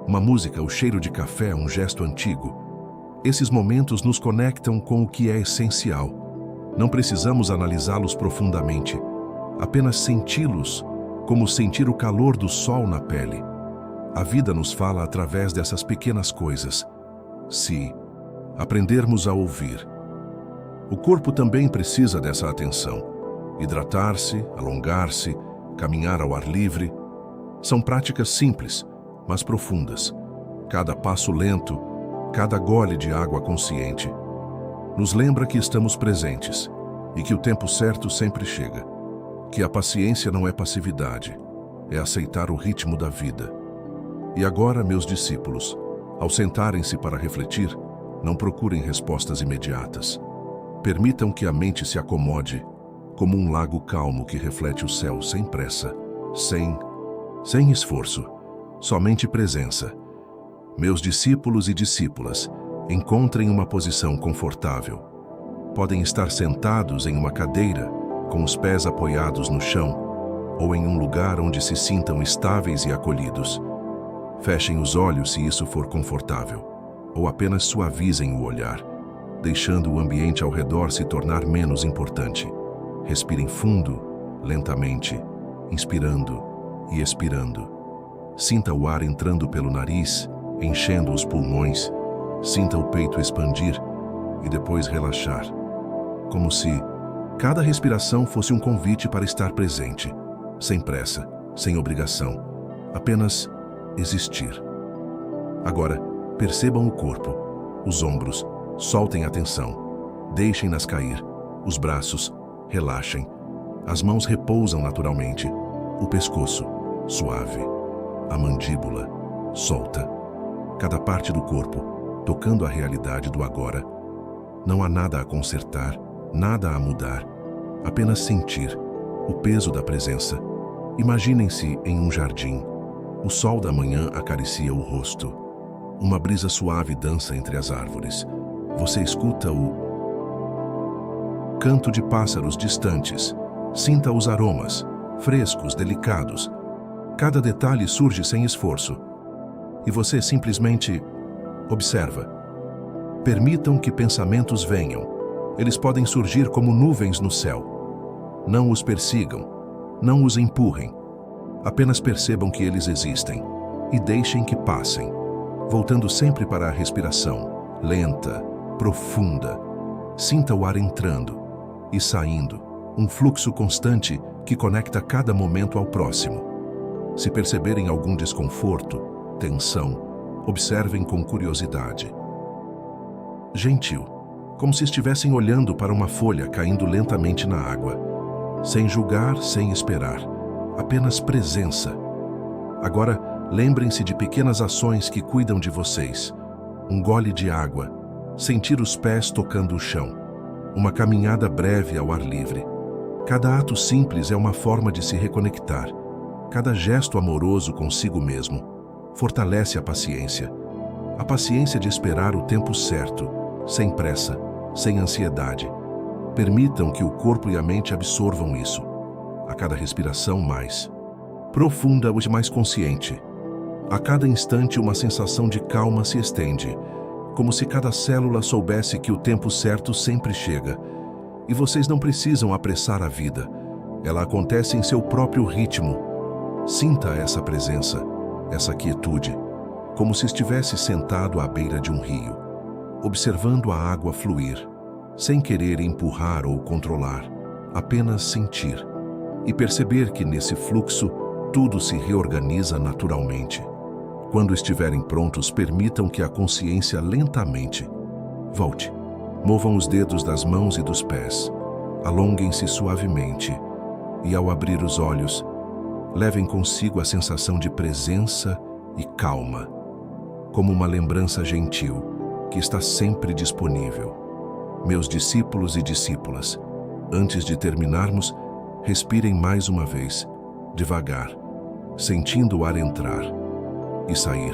Uma música, o cheiro de café, um gesto antigo. Esses momentos nos conectam com o que é essencial. Não precisamos analisá-los profundamente, apenas senti-los, como sentir o calor do sol na pele. A vida nos fala através dessas pequenas coisas, se aprendermos a ouvir. O corpo também precisa dessa atenção. Hidratar-se, alongar-se, caminhar ao ar livre. São práticas simples, mas profundas. Cada passo lento, cada gole de água consciente, nos lembra que estamos presentes e que o tempo certo sempre chega. Que a paciência não é passividade, é aceitar o ritmo da vida. E agora, meus discípulos, ao sentarem-se para refletir, não procurem respostas imediatas. Permitam que a mente se acomode, como um lago calmo que reflete o céu sem pressa, sem esforço, somente presença. Meus discípulos e discípulas, encontrem uma posição confortável. Podem estar sentados em uma cadeira, com os pés apoiados no chão, ou em um lugar onde se sintam estáveis e acolhidos. Fechem os olhos se isso for confortável, ou apenas suavizem o olhar, deixando o ambiente ao redor se tornar menos importante. Respirem fundo, lentamente, inspirando e expirando. Sinta o ar entrando pelo nariz, enchendo os pulmões. Sinta o peito expandir e depois relaxar, como se cada respiração fosse um convite para estar presente, sem pressa, sem obrigação, apenas existir. Agora, percebam o corpo, os ombros, soltem a tensão, deixem-nas cair, os braços, relaxem, as mãos repousam naturalmente, o pescoço, suave, a mandíbula, solta, cada parte do corpo, tocando a realidade do agora. Não há nada a consertar, nada a mudar, apenas sentir o peso da presença. Imaginem-se em um jardim. O sol da manhã acaricia o rosto. Uma brisa suave dança entre as árvores. Você escuta o canto de pássaros distantes. Sinta os aromas, frescos, delicados. Cada detalhe surge sem esforço. E você simplesmente observa. Permitam que pensamentos venham. Eles podem surgir como nuvens no céu. Não os persigam. Não os empurrem. Apenas percebam que eles existem e deixem que passem, voltando sempre para a respiração, lenta, profunda. Sinta o ar entrando e saindo, um fluxo constante que conecta cada momento ao próximo. Se perceberem algum desconforto, tensão, observem com curiosidade. Gentil, como se estivessem olhando para uma folha caindo lentamente na água. Sem julgar, sem esperar, apenas presença. Agora, lembrem-se de pequenas ações que cuidam de vocês. Um gole de água, sentir os pés tocando o chão, uma caminhada breve ao ar livre. Cada ato simples é uma forma de se reconectar. Cada gesto amoroso consigo mesmo fortalece a paciência de esperar o tempo certo, sem pressa, sem ansiedade. Permitam que o corpo e a mente absorvam isso. A cada respiração mais profunda e mais consciente. A cada instante uma sensação de calma se estende, como se cada célula soubesse que o tempo certo sempre chega. E vocês não precisam apressar a vida. Ela acontece em seu próprio ritmo. Sinta essa presença, essa quietude, como se estivesse sentado à beira de um rio, observando a água fluir, sem querer empurrar ou controlar, apenas sentir e perceber que nesse fluxo tudo se reorganiza naturalmente. Quando estiverem prontos, permitam que a consciência lentamente volte. Movam os dedos das mãos e dos pés, alonguem-se suavemente e, ao abrir os olhos, levem consigo a sensação de presença e calma, como uma lembrança gentil que está sempre disponível. Meus discípulos e discípulas, antes de terminarmos, respirem mais uma vez, devagar, sentindo o ar entrar e sair.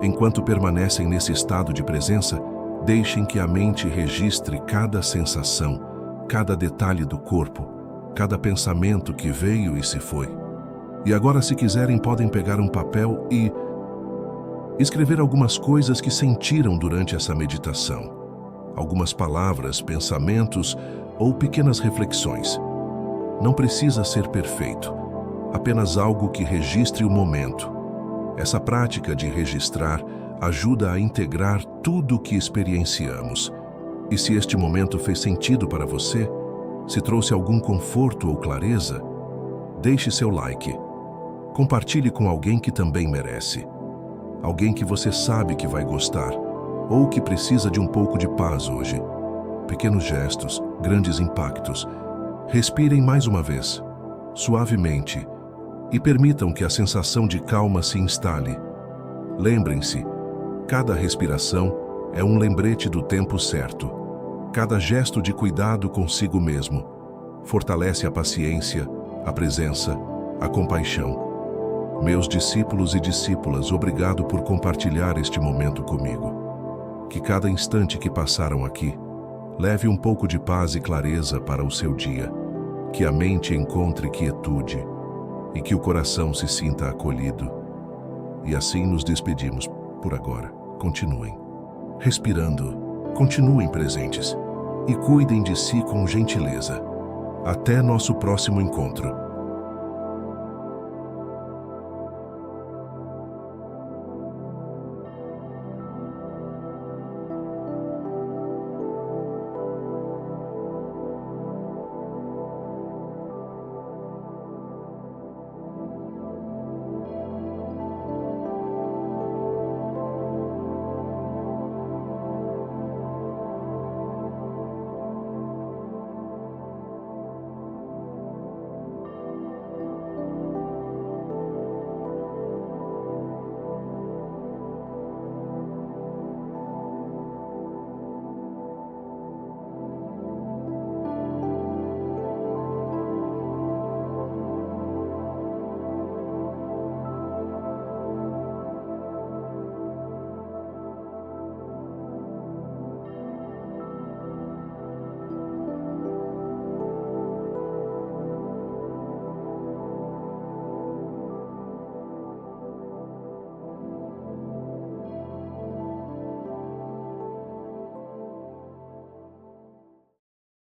Enquanto permanecem nesse estado de presença, deixem que a mente registre cada sensação, cada detalhe do corpo, cada pensamento que veio e se foi. E agora, se quiserem, podem pegar um papel e escrever algumas coisas que sentiram durante essa meditação. Algumas palavras, pensamentos ou pequenas reflexões. Não precisa ser perfeito, apenas algo que registre o momento. Essa prática de registrar ajuda a integrar tudo o que experienciamos. E se este momento fez sentido para você, se trouxe algum conforto ou clareza, deixe seu like. Compartilhe com alguém que também merece. Alguém que você sabe que vai gostar, ou que precisa de um pouco de paz hoje. Pequenos gestos, grandes impactos. Respirem mais uma vez, suavemente, e permitam que a sensação de calma se instale. Lembrem-se, cada respiração é um lembrete do tempo certo. Cada gesto de cuidado consigo mesmo fortalece a paciência, a presença, a compaixão. Meus discípulos e discípulas, obrigado por compartilhar este momento comigo. Que cada instante que passaram aqui leve um pouco de paz e clareza para o seu dia. Que a mente encontre quietude e que o coração se sinta acolhido. E assim nos despedimos por agora. Continuem respirando, continuem presentes e cuidem de si com gentileza. Até nosso próximo encontro.